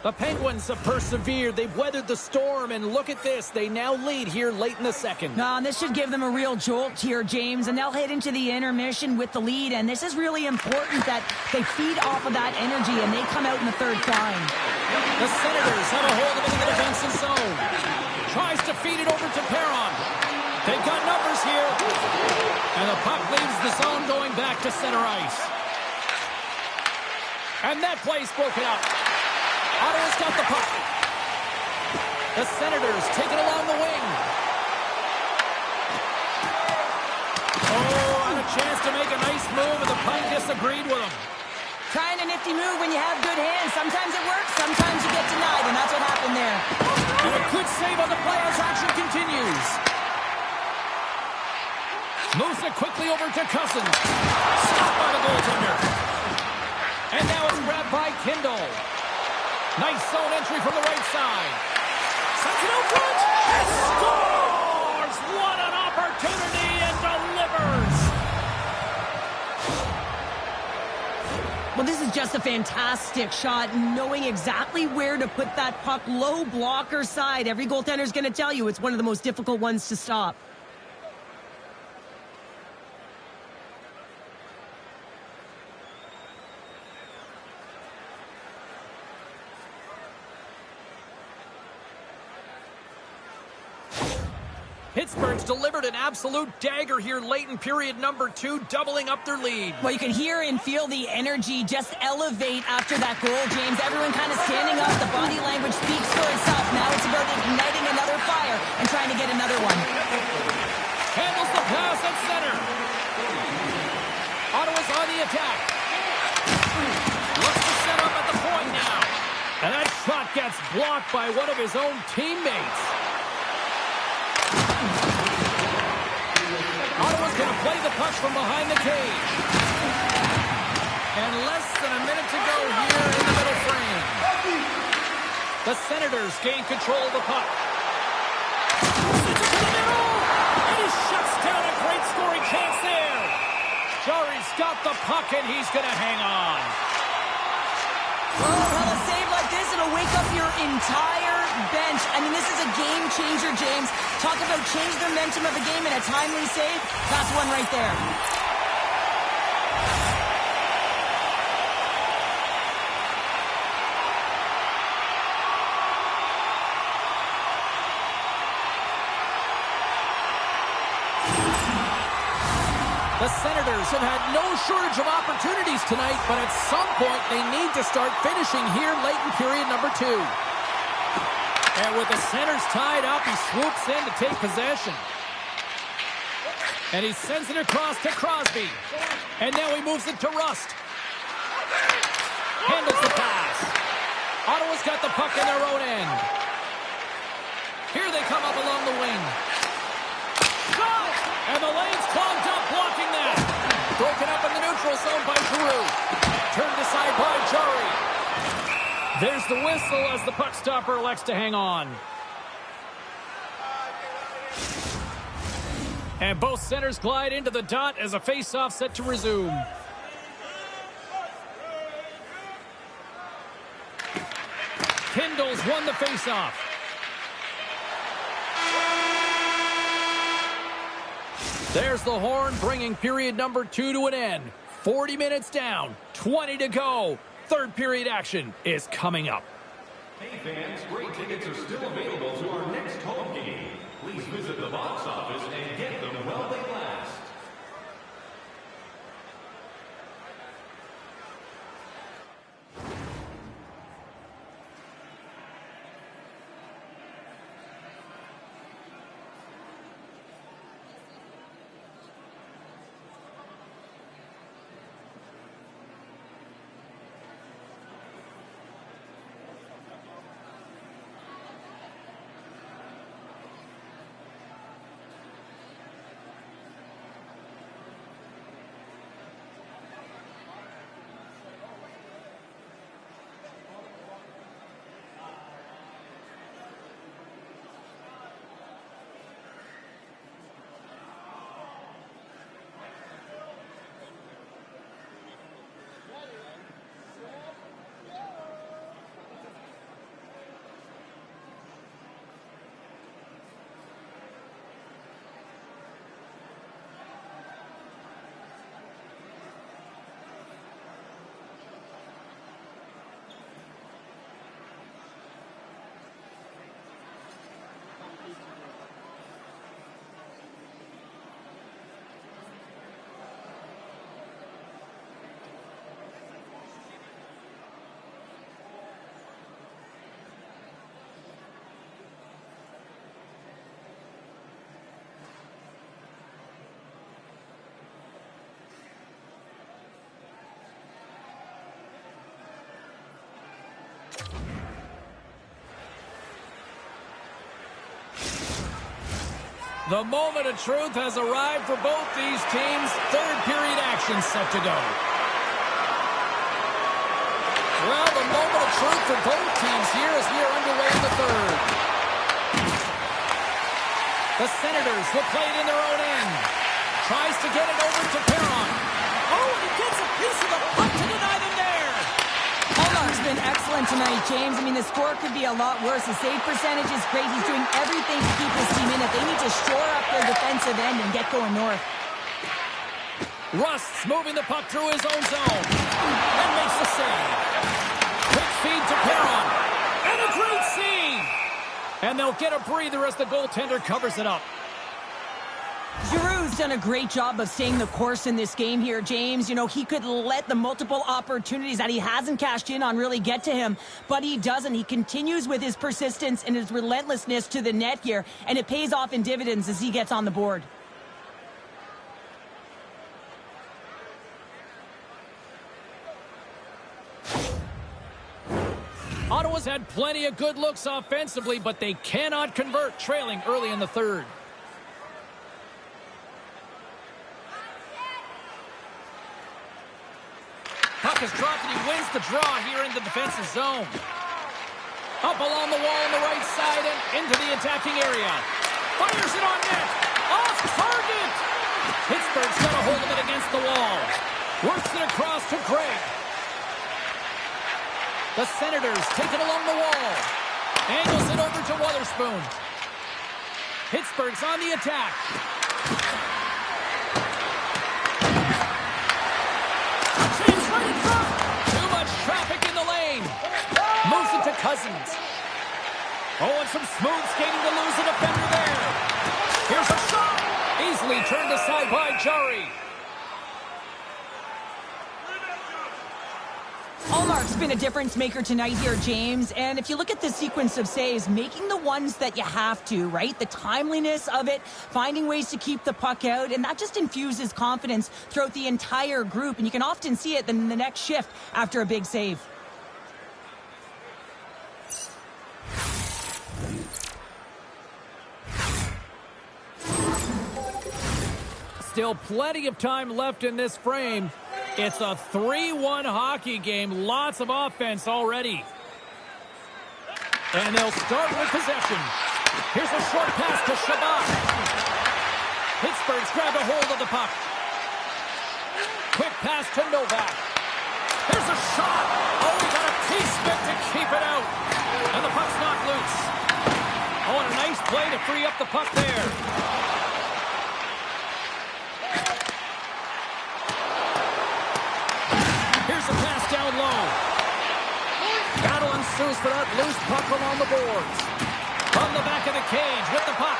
S1: The Penguins have persevered. They've weathered the storm, and look at this. They now lead here late in the second.
S2: And this should give them a real jolt here, James, and they'll head into the intermission with the lead, and this is really important that they feed off of that energy, and they come out in the third prime.
S1: The Senators have a hold of it in the defensive zone. Tries to feed it over to Perron. They've got numbers here. And the puck leaves the zone going back to center ice. And that play's broken up. Ottawa's got the puck. The Senators take it along the wing. Oh, and a chance to make a nice move, and the puck disagreed with him.
S2: Trying a nifty move when you have good hands. Sometimes it works, sometimes you get denied, and that's what happened there.
S1: And a good save on the play as action continues. Moves it quickly over to Cousins. Stopped by the goaltender. And now it's grabbed by Kindle. Nice zone entry from the right side. Sends it out front and scores! What an opportunity, and delivers!
S2: Well, this is just a fantastic shot, knowing exactly where to put that puck, low blocker side. Every goaltender's going to tell you it's one of the most difficult ones to stop.
S1: Pittsburgh's delivered an absolute dagger here late in period number 2, doubling up their lead.
S2: Well, you can hear and feel the energy just elevate after that goal, James. Everyone kind of standing up. The body language speaks for itself. Now it's about igniting another fire and trying to get another one.
S1: Handles the pass at center. Ottawa's on the attack. Looks to set up at the point now. And that shot gets blocked by one of his own teammates. Ottawa's going to play the puck from behind the cage. And less than a minute to go here in the middle frame. The Senators gain control of the puck. Sends it to the middle! And he shuts down a great scoring chance there. Jarry's got the puck, and he's going to hang on.
S2: Oh, well, a save like this, it'll wake up your entire bench. I mean, this is a game changer, James. Talk about change the momentum of a game and a timely save. That's one right there.
S1: The Senators have had no shortage of opportunities tonight, but at some point they need to start finishing here late in period number 2. And with the Senators tied up, he swoops in to take possession. And he sends it across to Crosby. And now he moves it to Rust. Handles the pass. Ottawa's got the puck in their own end. Here they come up along the wing. Shot! And the lane's clogged up, blocking that. Broken up in the neutral zone by Giroux. Turned aside by Jarry. There's the whistle as the puck stopper elects to hang on. And both centers glide into the dot as a face-off set to resume. Kindle's won the faceoff. There's the horn, bringing period number 2 to an end. 40 minutes down, 20 to go. Third period action is coming up.
S3: Hey fans, great tickets are still available to our next home game. Please visit the box office and get them while they last.
S1: The moment of truth has arrived for both these teams. Third period action set to go. Well, the moment of truth for both teams here as we are underway in the third. The Senators will play it in their own end. Tries to get it over to Perron. Oh, and he gets a piece of the puck to deny them there.
S2: Hallmark's been excellent tonight, James. I mean, the score could be a lot worse. The save percentage is great. He's doing everything to keep his team in it. They need to shore up their defensive end and get going north.
S1: Rust's moving the puck through his own zone. And makes the save. Quick feed to Perron. And a great save. And they'll get a breather as the goaltender covers it up.
S2: Giroux's done a great job of staying the course in this game here, James. You know, he could let the multiple opportunities that he hasn't cashed in on really get to him, but he doesn't. He continues with his persistence and his relentlessness to the net here, and it pays off in dividends as he gets on the board.
S1: Ottawa's had plenty of good looks offensively, but they cannot convert, trailing early in the third. Puck is dropped and he wins the draw here in the defensive zone. Up along the wall on the right side and into the attacking area. Fires it on net. Off target. Pittsburgh's got a hold of it against the wall. Works it across to Craig. The Senators take it along the wall. Angles it over to Wotherspoon. Pittsburgh's on the attack. Right in front. Too much traffic in the lane. Moves it to Cousins. Oh, and some smooth skating to lose a defender there. Here's a shot. Easily turned aside by Jari.
S2: Hallmark's been a difference maker tonight here, James. And if you look at the sequence of saves, making the ones that you have to, right? The timeliness of it, finding ways to keep the puck out, and that just infuses confidence throughout the entire group. And you can often see it in the next shift after a big save.
S1: Still plenty of time left in this frame. It's a 3-1 hockey game. Lots of offense already. And they'll start with possession. Here's a short pass to Shabbat. Pittsburgh's grabbed a hold of the puck. Quick pass to Novak. Here's a shot. Oh, he got a T-spit to keep it out. play to free up the puck there. Here's a pass down low. Battle ensues for that loose puck along the boards. From the back of the cage with the puck.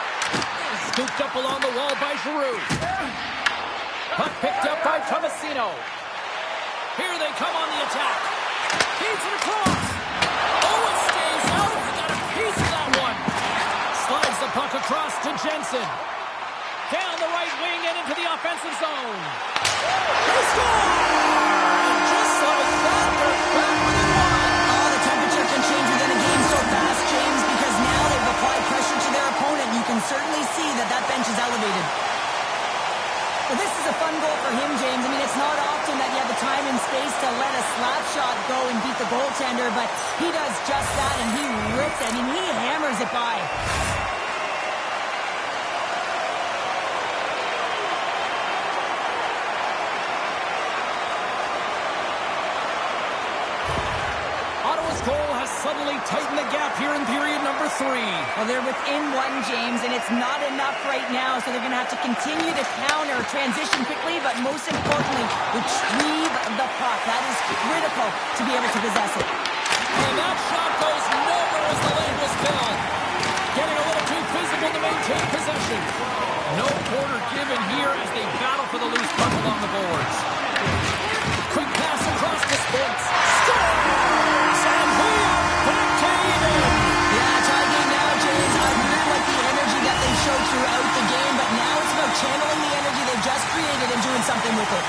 S1: Scooped up along the wall by Giroux. Puck picked up by Tomasino. Here they come on the attack. Feeds it across. Oh, it stays out. He got a piece of that one. Slides the puck across to Jensen. Down the right wing and into the offensive zone. They score! And just like that, they're back within one.
S2: Oh, the temperature can change within a game so fast, James, because now they've applied pressure to their opponent. You can certainly see that that bench is elevated. Well, this is a fun goal for him, James. I mean, it's not often that you have the time and space to let a slap shot go and beat the goaltender, but he does just that, and he rips it. I mean, he hammers it by.
S1: Ottawa's goal has suddenly tightened the gap here in period number 3.
S2: Well, they're within one, James, and it's not enough right now, so they're going to have to continue to counter, transition quickly, but most importantly, retrieve the puck. That is critical to be able to possess it.
S1: And that shot goes nowhere as the lane was filled. Getting a little too physical to maintain possession. No quarter given here as they battle for the loose puck along the boards. Quick pass across the Spence. Scores! And we are back to even.
S2: Yeah, tie game now, James. I really like the energy that they showed throughout the game, but now it's about channeling the energy they've just created and doing something with it.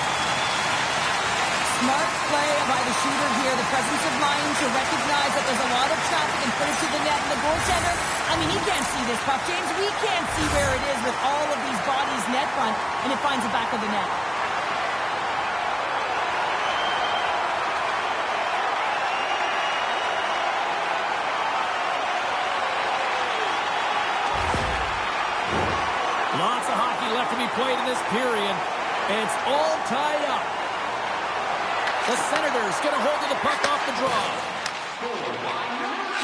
S2: Smart play by the shooter here. The presence of mind to recognize that there's a lot of traffic and put it to the net. And the goaltender, I mean, he can't see this puck, James. We can't see where it is with all of these bodies net front, and it finds the back of the net.
S1: Lots of hockey left to be played in this period. It's all tied up. The Senators get a hold of the puck off the draw.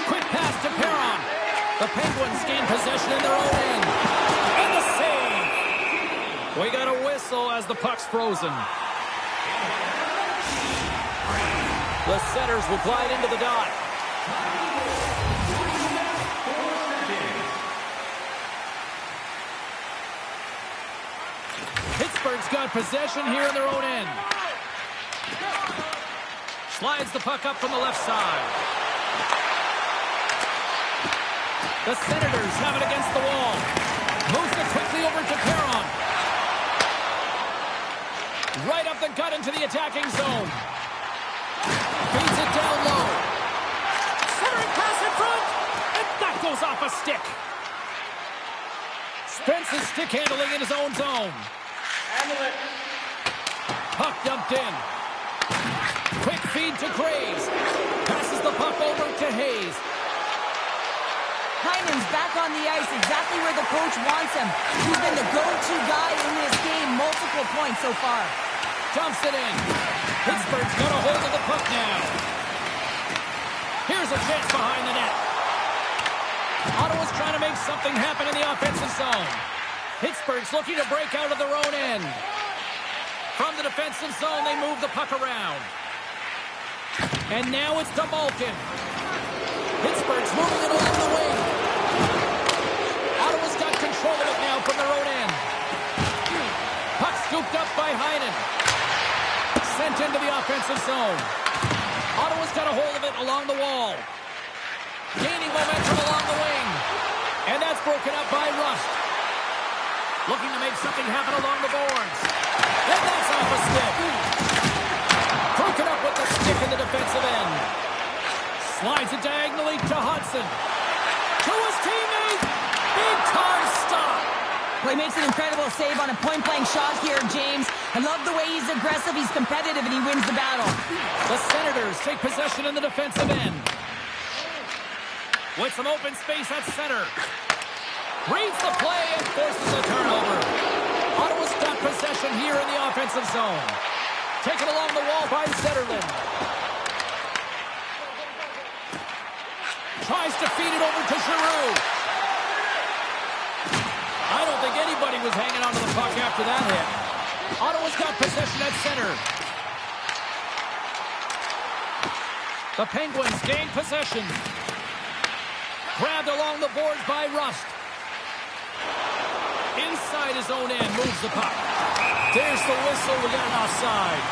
S1: Quick pass to Perron. The Penguins gain possession in their own end. And the save. We got a whistle as the puck's frozen. The Senators will glide into the dot. Pittsburgh's got possession here in their own end. Slides the puck up from the left side. The Senators have it against the wall. Moves it quickly over to Perron. Right up the gut into the attacking zone. Feeds it down low. Centering pass in front. And that goes off a stick. Spence's stick handling in his own zone. Puck dumped in. Quick feed to Graves. Passes the puck over to Hayes.
S2: Hyman's back on the ice, exactly where the coach wants him. He's been the go-to guy in this game, multiple points so far.
S1: Dumps it in. Pittsburgh's got a hold of the puck now. Here's a chance behind the net. Ottawa's trying to make something happen in the offensive zone. Pittsburgh's looking to break out of their own end. From the defensive zone, they move the puck around. And now it's to Malkin. Pittsburgh's moving it along the wing. Ottawa's got control of it now from their own end. Puck scooped up by Heinen. Sent into the offensive zone. Ottawa's got a hold of it along the wall. Gaining momentum along the wing. And that's broken up by Rust. Looking to make something happen along the boards. And that's off a stick. Broken up with the stick in the defensive end. Slides it diagonally to Hudson. To his teammate. Big time stop.
S2: Well, he makes an incredible save on a point-blank shot here, James. I love the way he's aggressive, he's competitive, and he wins the battle.
S1: The Senators take possession in the defensive end. With some open space at center. Reads the play and forces a turnover. Ottawa's got possession here in the offensive zone. Taken along the wall by Zetterlund. Tries to feed it over to Giroux. Nobody was hanging on to the puck after that hit. Ottawa's got possession at center. The Penguins gain possession. Grabbed along the boards by Rust. Inside his own end, moves the puck. There's the whistle. We got an offside.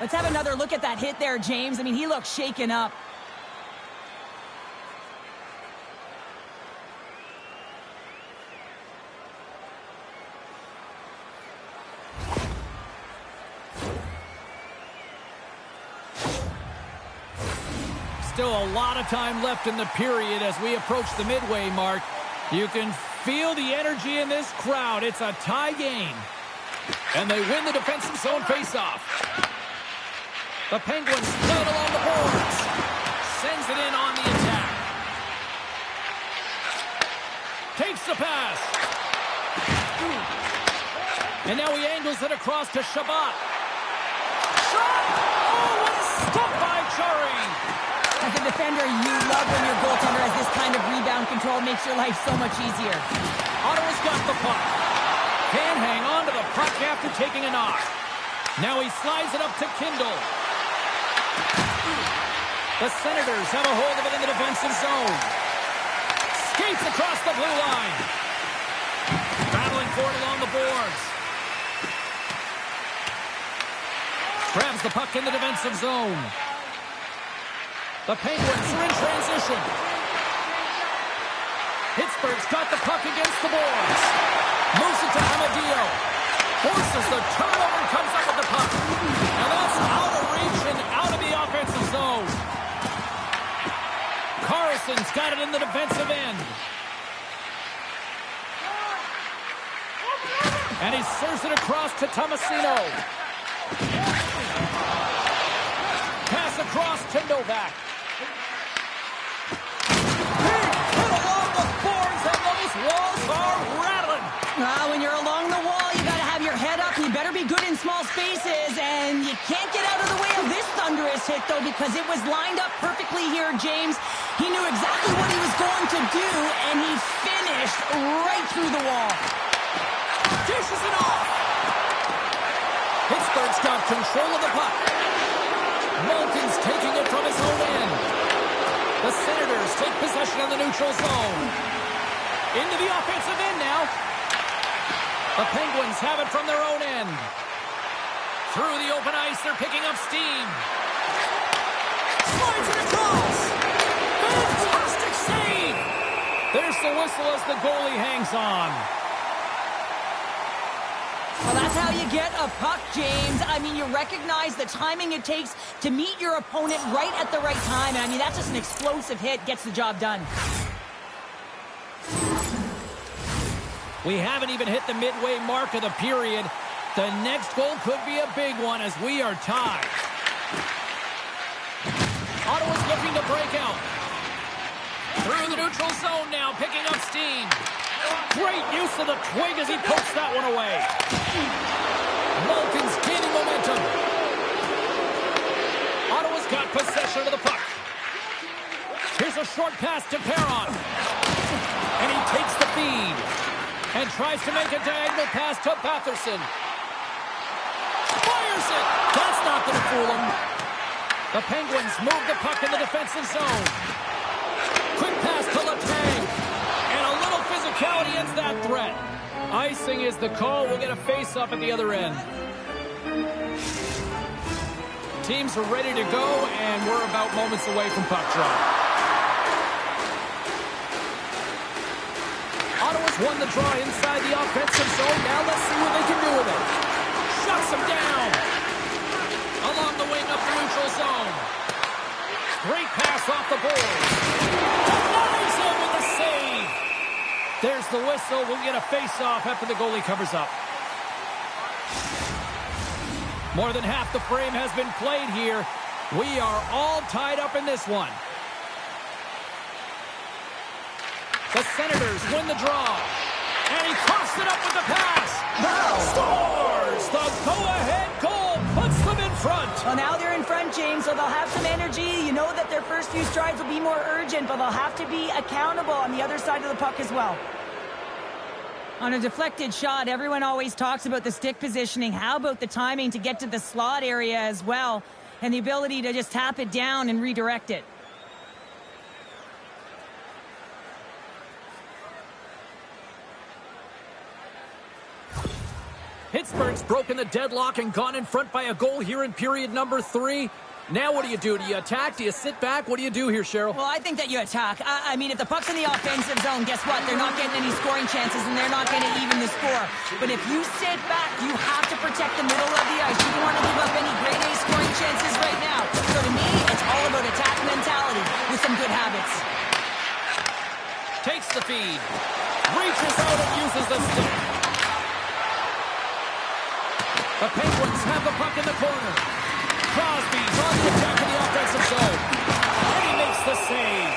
S2: Let's have another look at that hit there, James. I mean, he looks shaken up.
S1: Still a lot of time left in the period as we approach the midway mark. You can feel the energy in this crowd. It's a tie game. And they win the defensive zone faceoff. The Penguins play it along the boards. Sends it in on the attack. Takes the pass. And now he angles it across to Shabbat. Shot! Oh, what a stop by Chari!
S2: As a defender, you love when your goaltender has this kind of rebound control. Makes your life so much easier.
S1: Ottawa's got the puck. Can't hang on to the puck after taking a knock. Now he slides it up to Kindle. The Senators have a hold of it in the defensive zone. Skates across the blue line. Battling for it along the boards. Grabs the puck in the defensive zone. The Penguins are in transition. Pittsburgh's got the puck against the boards. Moves it to Amadio. Forces the turnover and comes up with the puck. And that's out of reach and out of the offensive zone. Carlson's got it in the defensive end. And he serves it across to Tomasino. Pass across to Novak. Walls are rattling.
S2: When you're along the wall, you got to have your head up. You better be good in small spaces, and you can't get out of the way of this thunderous hit, though, because it was lined up perfectly here, James. He knew exactly what he was going to do, and he finished right through the wall.
S1: Dishes it off. Pittsburgh's got control of the puck. Malkin's taking it from his own end. The Senators take possession of the neutral zone. Into the offensive end now. The Penguins have it from their own end. Through the open ice, they're picking up steam. Slides it across. Fantastic save. There's the whistle as the goalie hangs on.
S2: Well, that's how you get a puck, James. I mean, you recognize the timing it takes to meet your opponent right at the right time. And I mean, that's just an explosive hit. Gets the job done.
S1: We haven't even hit the midway mark of the period. The next goal could be a big one as we are tied. Ottawa's looking to break out. Through the neutral zone now, picking up steam. Great use of the twig as he pokes that one away. Malkin's gaining momentum. Ottawa's got possession of the puck. Here's a short pass to Perron. And he takes the feed. And tries to make a diagonal pass to Batherson. Fires it! That's not going to fool him. The Penguins move the puck in the defensive zone. Quick pass to Letang. And a little physicality ends that threat. Icing is the call. We'll get a face-up at the other end. Teams are ready to go, and we're about moments away from puck drop. Ottawa's won the draw inside the offensive zone. Now let's see what they can do with it. Shuts him down. Along the wing up the neutral zone. Great pass off the board. Denies him with the save. There's the whistle. We'll get a face-off after the goalie covers up. More than half the frame has been played here. We are all tied up in this one. The Senators win the draw. And he crossed it up with the pass. Scores! The go-ahead goal puts them in front.
S2: Well, now they're in front, James, so they'll have some energy. You know that their first few strides will be more urgent, but they'll have to be accountable on the other side of the puck as well. On a deflected shot, everyone always talks about the stick positioning. How about the timing to get to the slot area as well, and the ability to just tap it down and redirect it?
S1: Pittsburgh's broken the deadlock and gone in front by a goal here in period number 3. Now what do? Do you attack? Do you sit back? What do you do here, Cheryl?
S2: Well, I think that you attack. I mean, if the puck's in the offensive zone, guess what? They're not getting any scoring chances, and they're not going to even the score. But if you sit back, you have to protect the middle of the ice. You don't want to give up any grade A scoring chances right now. So to me, it's all about attack mentality with some good habits.
S1: Takes the feed. Reaches out and uses the stick. The Penguins have the puck in the corner. Crosby's on the attack in the offensive zone. And he makes the save.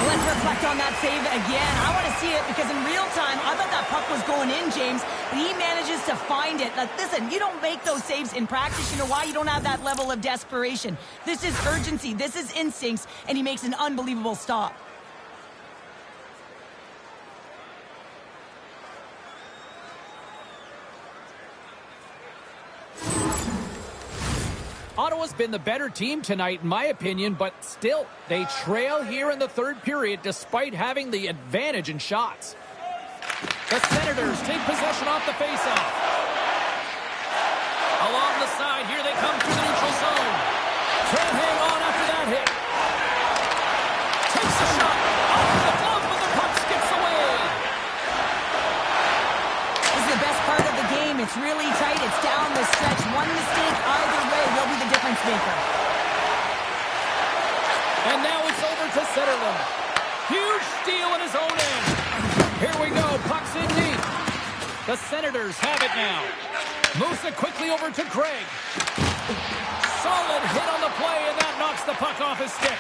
S2: Let's reflect on that save again. I want to see it because in real time, I thought that puck was going in, James, but he manages to find it. Like, listen, you don't make those saves in practice. You know why? You don't have that level of desperation. This is urgency. This is instincts, and he makes an unbelievable stop.
S1: Ottawa's been the better team tonight, in my opinion, but still, they trail here in the third period despite having the advantage in shots. The Senators take possession off the faceoff. Along the side, here they come through the neutral zone. Can't hang on after that hit. Takes a shot. Off the glove, but the puck skips away.
S2: This is the best part of the game. It's really tight. It's down the stretch. One mistake either way will be the difference maker.
S1: And now it's over to Zetterlund. Huge steal in his own end. Here we go. Puck's in deep. The Senators have it now. Moves it quickly over to Craig. Solid hit on the play, and that knocks the puck off his stick.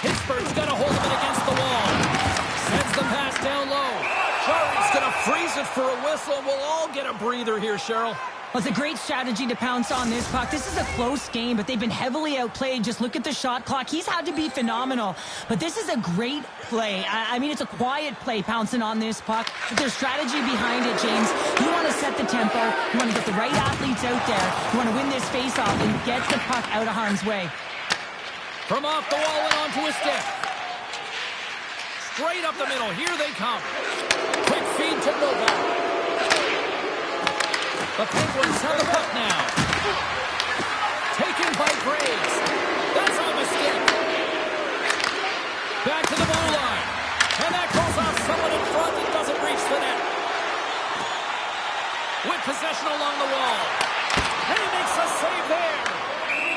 S1: Pittsburgh's got a hold of it against the wall. Sends the pass down low. Jarry's going to freeze it for a whistle, and we'll all get a breather here, Cheryl.
S2: Well, it's a great strategy to pounce on this puck. This is a close game, but they've been heavily outplayed. Just look at the shot clock. He's had to be phenomenal. But this is a great play. I mean, it's a quiet play pouncing on this puck. But there's strategy behind it, James. You want to set the tempo. You want to get the right athletes out there. You want to win this faceoff and get the puck out of harm's way.
S1: From off the wall and onto his stick. Straight up the middle. Here they come. Quick feed to Novak. The Penguins have the puck now. Taken by Graves. That's a mistake. Back to the blue line. And that calls off someone in front that doesn't reach the net. With possession along the wall. And he makes a save there.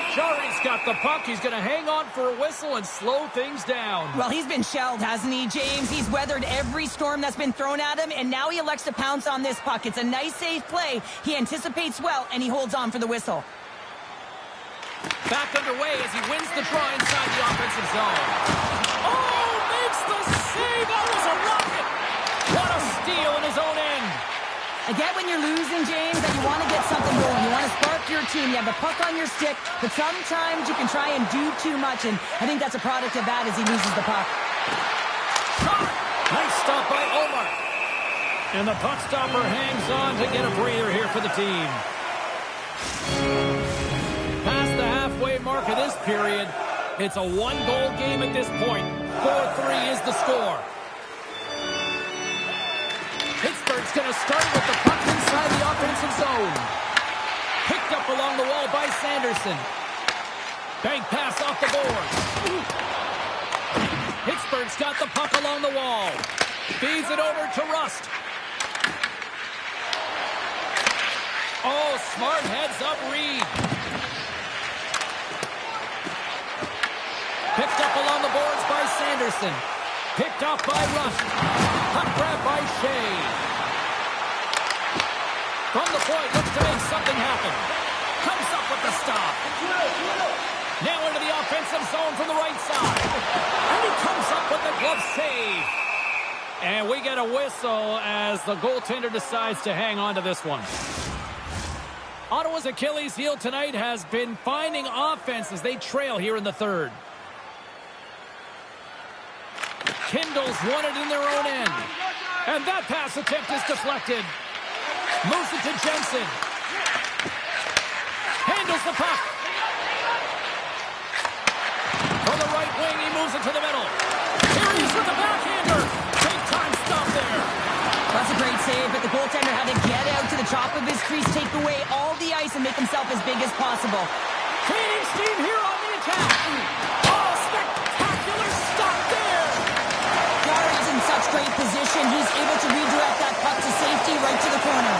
S1: Jarry's got the puck. He's going to hang on for a whistle and slow things down.
S2: Well, he's been shelled, hasn't he, James? He's weathered every storm that's been thrown at him, and now he elects to pounce on this puck. It's a nice, safe play. He anticipates well, and he holds on for the whistle.
S1: Back underway as he wins the draw inside the offensive zone. Oh, makes the save. That was a rocket. What a steal in his own end.
S2: I get when you're losing, James, that you want to get something going. You want to spark your team. You have the puck on your stick, but sometimes you can try and do too much, and I think that's a product of that as he loses the puck.
S1: Nice stop by Omar. And the puck stopper hangs on to get a breather here for the team. Past the halfway mark of this period, it's a one-goal game at this point. 4-3 is the score. Pittsburgh's going to start with the puck inside the offensive zone. Picked up along the wall by Sanderson. Bank pass off the boards. Pittsburgh's got the puck along the wall. Feeds it over to Rust. Oh, smart heads up Reed. Picked up along the boards by Sanderson. Picked off by Rust. Puck grab by Shea. From the point, looks to make something happen. Comes up with the stop. Now into the offensive zone from the right side. And he comes up with the glove save. And we get a whistle as the goaltender decides to hang on to this one. Ottawa's Achilles heel tonight has been finding offense as they trail here in the third. Kindles won it in their own end. And that pass attempt is deflected. Moves it to Jensen. Handles the puck. From the right wing, he moves it to the middle. Here he is with the backhander. Big time stop there.
S2: That's a great save, but the goaltender had to get out to the top of his crease, take away all the ice, and make himself as big as possible.
S1: Creating steam here on the attack. Oh, spectacular stop there.
S2: Jarry's in such great position. He's able to redirect that puck to safety right to the corner.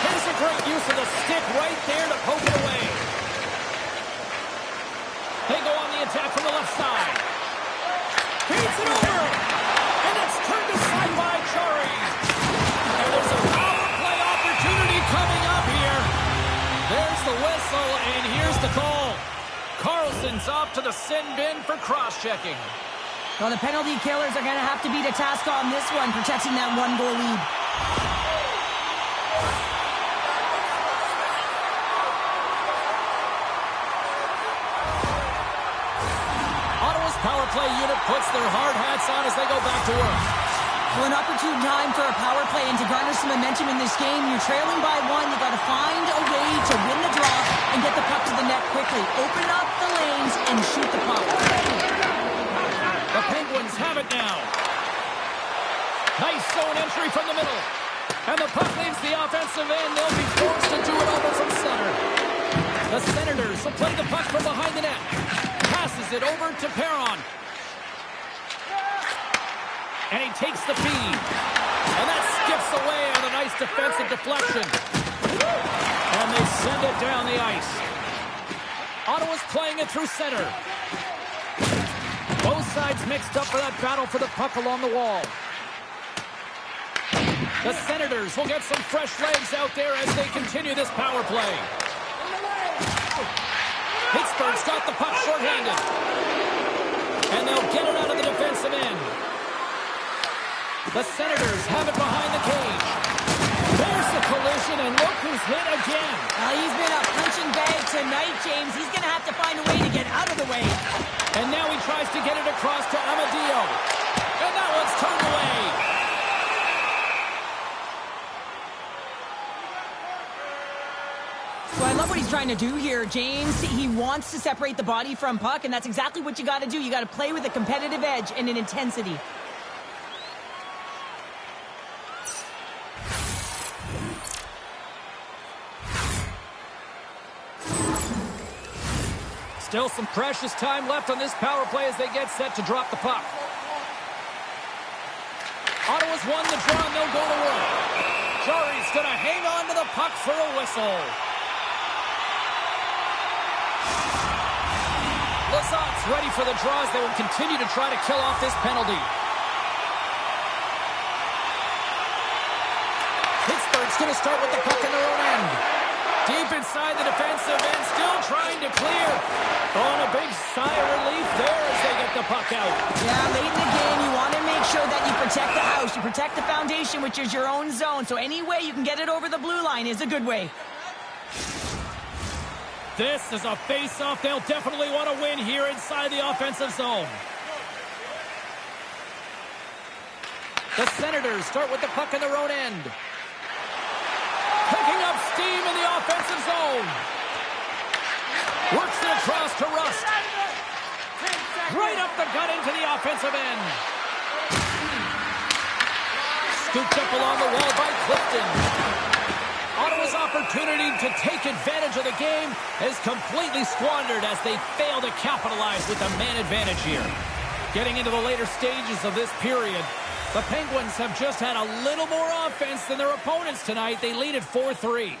S1: Here's a great use of the stick right there to poke it away. They go on the attack from the left side. Feeds it over. And it's turned aside by Jarry. And there's a power play opportunity coming up here. There's the whistle, and here's the call. Carlson's off to the sin bin for cross-checking.
S2: Well, the penalty killers are going to have to beat a task on this one, protecting that one-goal lead.
S1: Ottawa's power play unit puts their hard hats on as they go back to work.
S2: Well, an opportune time for a power play, and to garner some momentum in this game, you're trailing by one. You got to find a way to win the draw and get the puck to the net quickly. Open up the lanes and shoot the puck.
S1: The Penguins have it now. Nice zone entry from the middle. And the puck leaves the offensive end. They'll be forced to do it over from center. The Senators will play the puck from behind the net. Passes it over to Perron. And he takes the feed. And that skips away on a nice defensive deflection. And they send it down the ice. Ottawa's playing it through center. Both sides mixed up for that battle for the puck along the wall. The Senators will get some fresh legs out there as they continue this power play. Pittsburgh's got the puck shorthanded. And they'll get it out of the defensive end. The Senators have it behind the cage. There's the collision, and look who's hit again.
S2: Well, he's been a punching bag tonight, James. He's going to have to find a way to get out of the way.
S1: And now he tries to get it across to Amadio. And that one's turned away.
S2: Well, I love what he's trying to do here, James. He wants to separate the body from puck, and that's exactly what you got to do. You got to play with a competitive edge and an intensity.
S1: Still some precious time left on this power play as they get set to drop the puck. Ottawa's won the draw, and they'll go to work. Jarry's going to hang on to the puck for a whistle. Lazat's ready for the draws. They will continue to try to kill off this penalty. Pittsburgh's going to start with the puck in their own end. Deep inside the defensive end, still trying to clear. On a big sigh of relief there as they get the puck out.
S2: Yeah, late in the game, you want to make sure that you protect the house. You protect the foundation, which is your own zone. So any way you can get it over the blue line is a good way.
S1: This is a face-off they'll definitely want to win here inside the offensive zone. The Senators start with the puck in their own end. Picking up steam in the offensive zone. Works it across to Rust. Right up the gut into the offensive end. Scooped up along the wall by Clifton. Ottawa's opportunity to take advantage of the game is completely squandered as they fail to capitalize with the man advantage here. Getting into the later stages of this period, the Penguins have just had a little more offense than their opponents tonight. They lead at 4-3.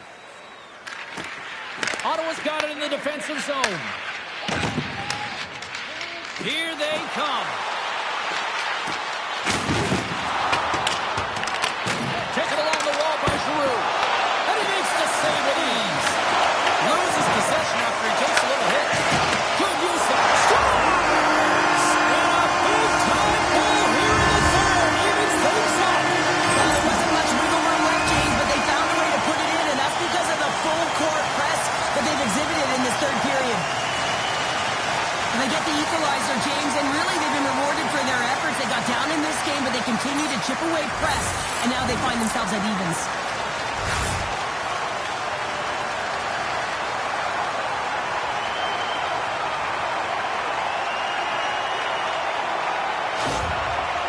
S1: Ottawa's got it in the defensive zone. Here they come. Taken along the wall by Giroux. And he makes the save with ease. Loses possession after he takes a little hit. Good use of scores. And a
S2: They get the equalizer, James, and really they've been rewarded for their efforts. They got down in this game, but they continue to chip away press, and now they find themselves at evens.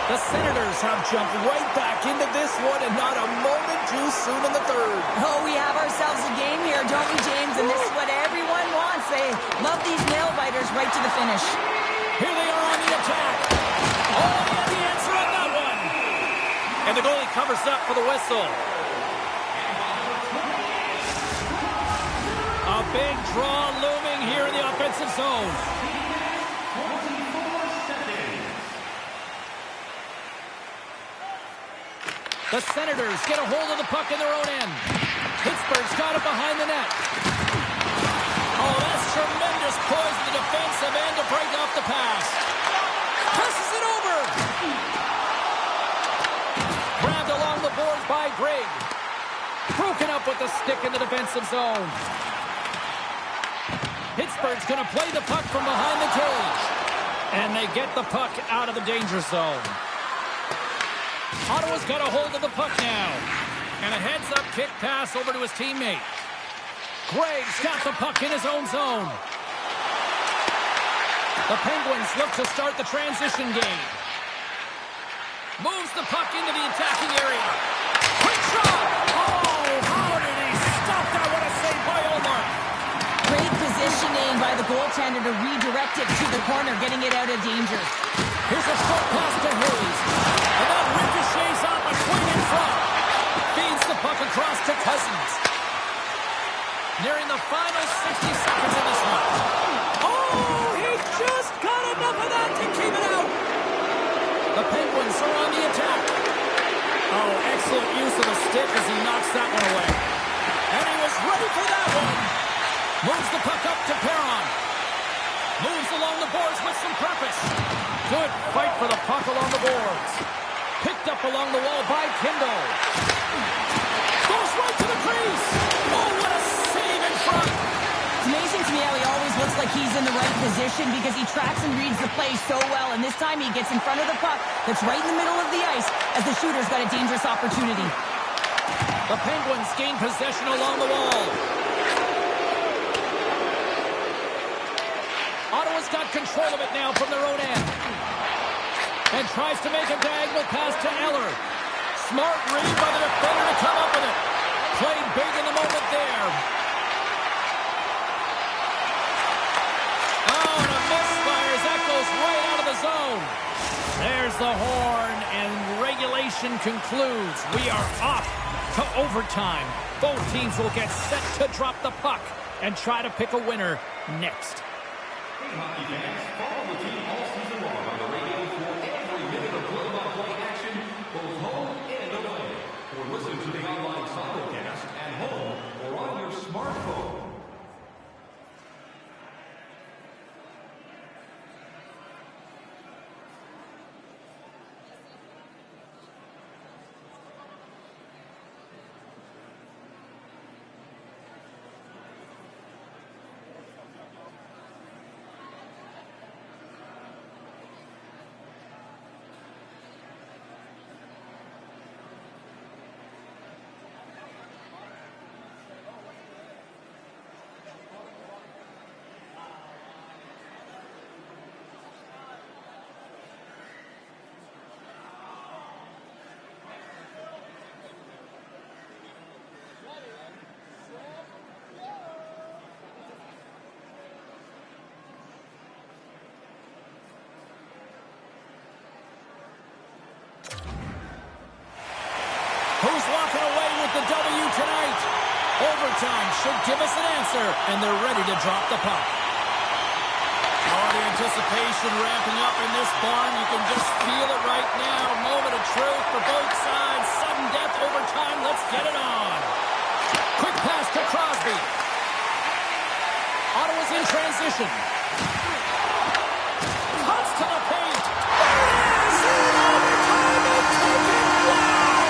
S1: The Senators have jumped right back into this one, and not a moment too soon in the third.
S2: Oh, we have ourselves a game here, don't we, James? And this is what everyone wants. They love these nail-biters right to the finish.
S1: Here they are on the attack. Oh, yeah, the answer on that one. And the goalie covers up for the whistle. A big draw looming here in the offensive zone. The Senators get a hold of the puck in their own end. Pittsburgh's got it behind the net. Oh, that's tremendous poise in the defensive end to break off the pass. Passes it over. Grabbed along the boards by Grigg. Broken up with the stick in the defensive zone. Pittsburgh's going to play the puck from behind the cage. And they get the puck out of the danger zone. Ottawa's got a hold of the puck now. And a heads-up kick pass over to his teammate. Gregg's got the puck in his own zone. The Penguins look to start the transition game. Moves the puck into the attacking area. Quick shot! Oh, how did he stop that? What a save by Omar.
S2: Great positioning by the goaltender to redirect it to the corner, getting it out of danger.
S1: Here's a short pass to Hayes. And that ricochets off a swing in front. Feeds the puck across to Cousins. Nearing the final 60 seconds of this one. Oh, he just got enough of that to keep it out. The Penguins are on the attack. Oh, excellent use of the stick as he knocks that one away. And he was ready for that one. Moves the puck up to Perron. Moves along the boards with some purpose. Good fight for the puck along the boards. Picked up along the wall by Kindle. Goes right to the crease. Oh, what a save in front.
S2: It's amazing to me how he always looks like he's in the right position because he tracks and reads the play so well. And this time he gets in front of the puck that's right in the middle of the ice as the shooter's got a dangerous opportunity.
S1: The Penguins gain possession along the wall. Ottawa's got control of it now from their own end. And tries to make a diagonal pass to Eller. Smart read by the defender to come up with it. Played big in the moment there. Oh, and a misfire as that goes right out of the zone. There's the horn, and regulation concludes. We are off to overtime. Both teams will get set to drop the puck and try to pick a winner next.
S3: Hockey fans, follow the team all season long on the radio for every minute of play-by-play action, both home and away. Or listen to the online simulcast at home or on your smartphone.
S1: Who's walking away with the W tonight? Overtime should give us an answer, and they're ready to drop the puck. Oh, the anticipation ramping up in this barn. You can just feel it right now. Moment of truth for both sides. Sudden death overtime. Let's get it on. Quick pass to Crosby. Ottawa's in transition. Cuts to the paint. Yes! Overtime and take it. Wow!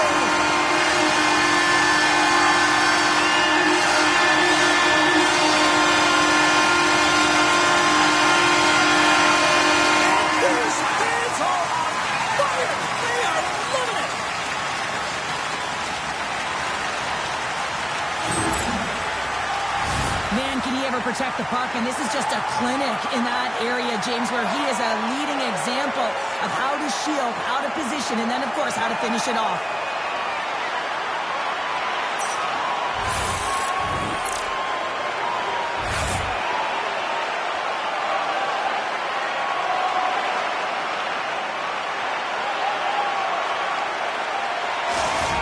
S2: clinic in that area, James, where he is a leading example of how to shield, how to position, and then, of course, how to finish it off.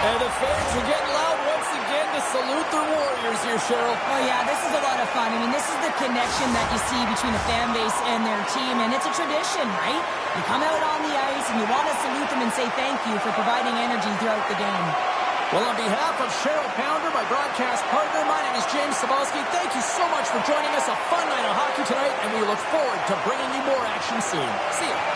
S1: And the fans are getting loud once again to salute their Warriors here, Cheryl.
S2: Oh, yeah, this is a lot of fun. I mean, this is the connection that you see between a fan base and their team, and it's a tradition, right? You come out on the ice, and you want to salute them and say thank you for providing energy throughout the game.
S1: Well, on behalf of Cheryl Pounder, my broadcast partner, my name is James Cebulski. Thank you so much for joining us. A fun night of hockey tonight, and we look forward to bringing you more action soon. See you.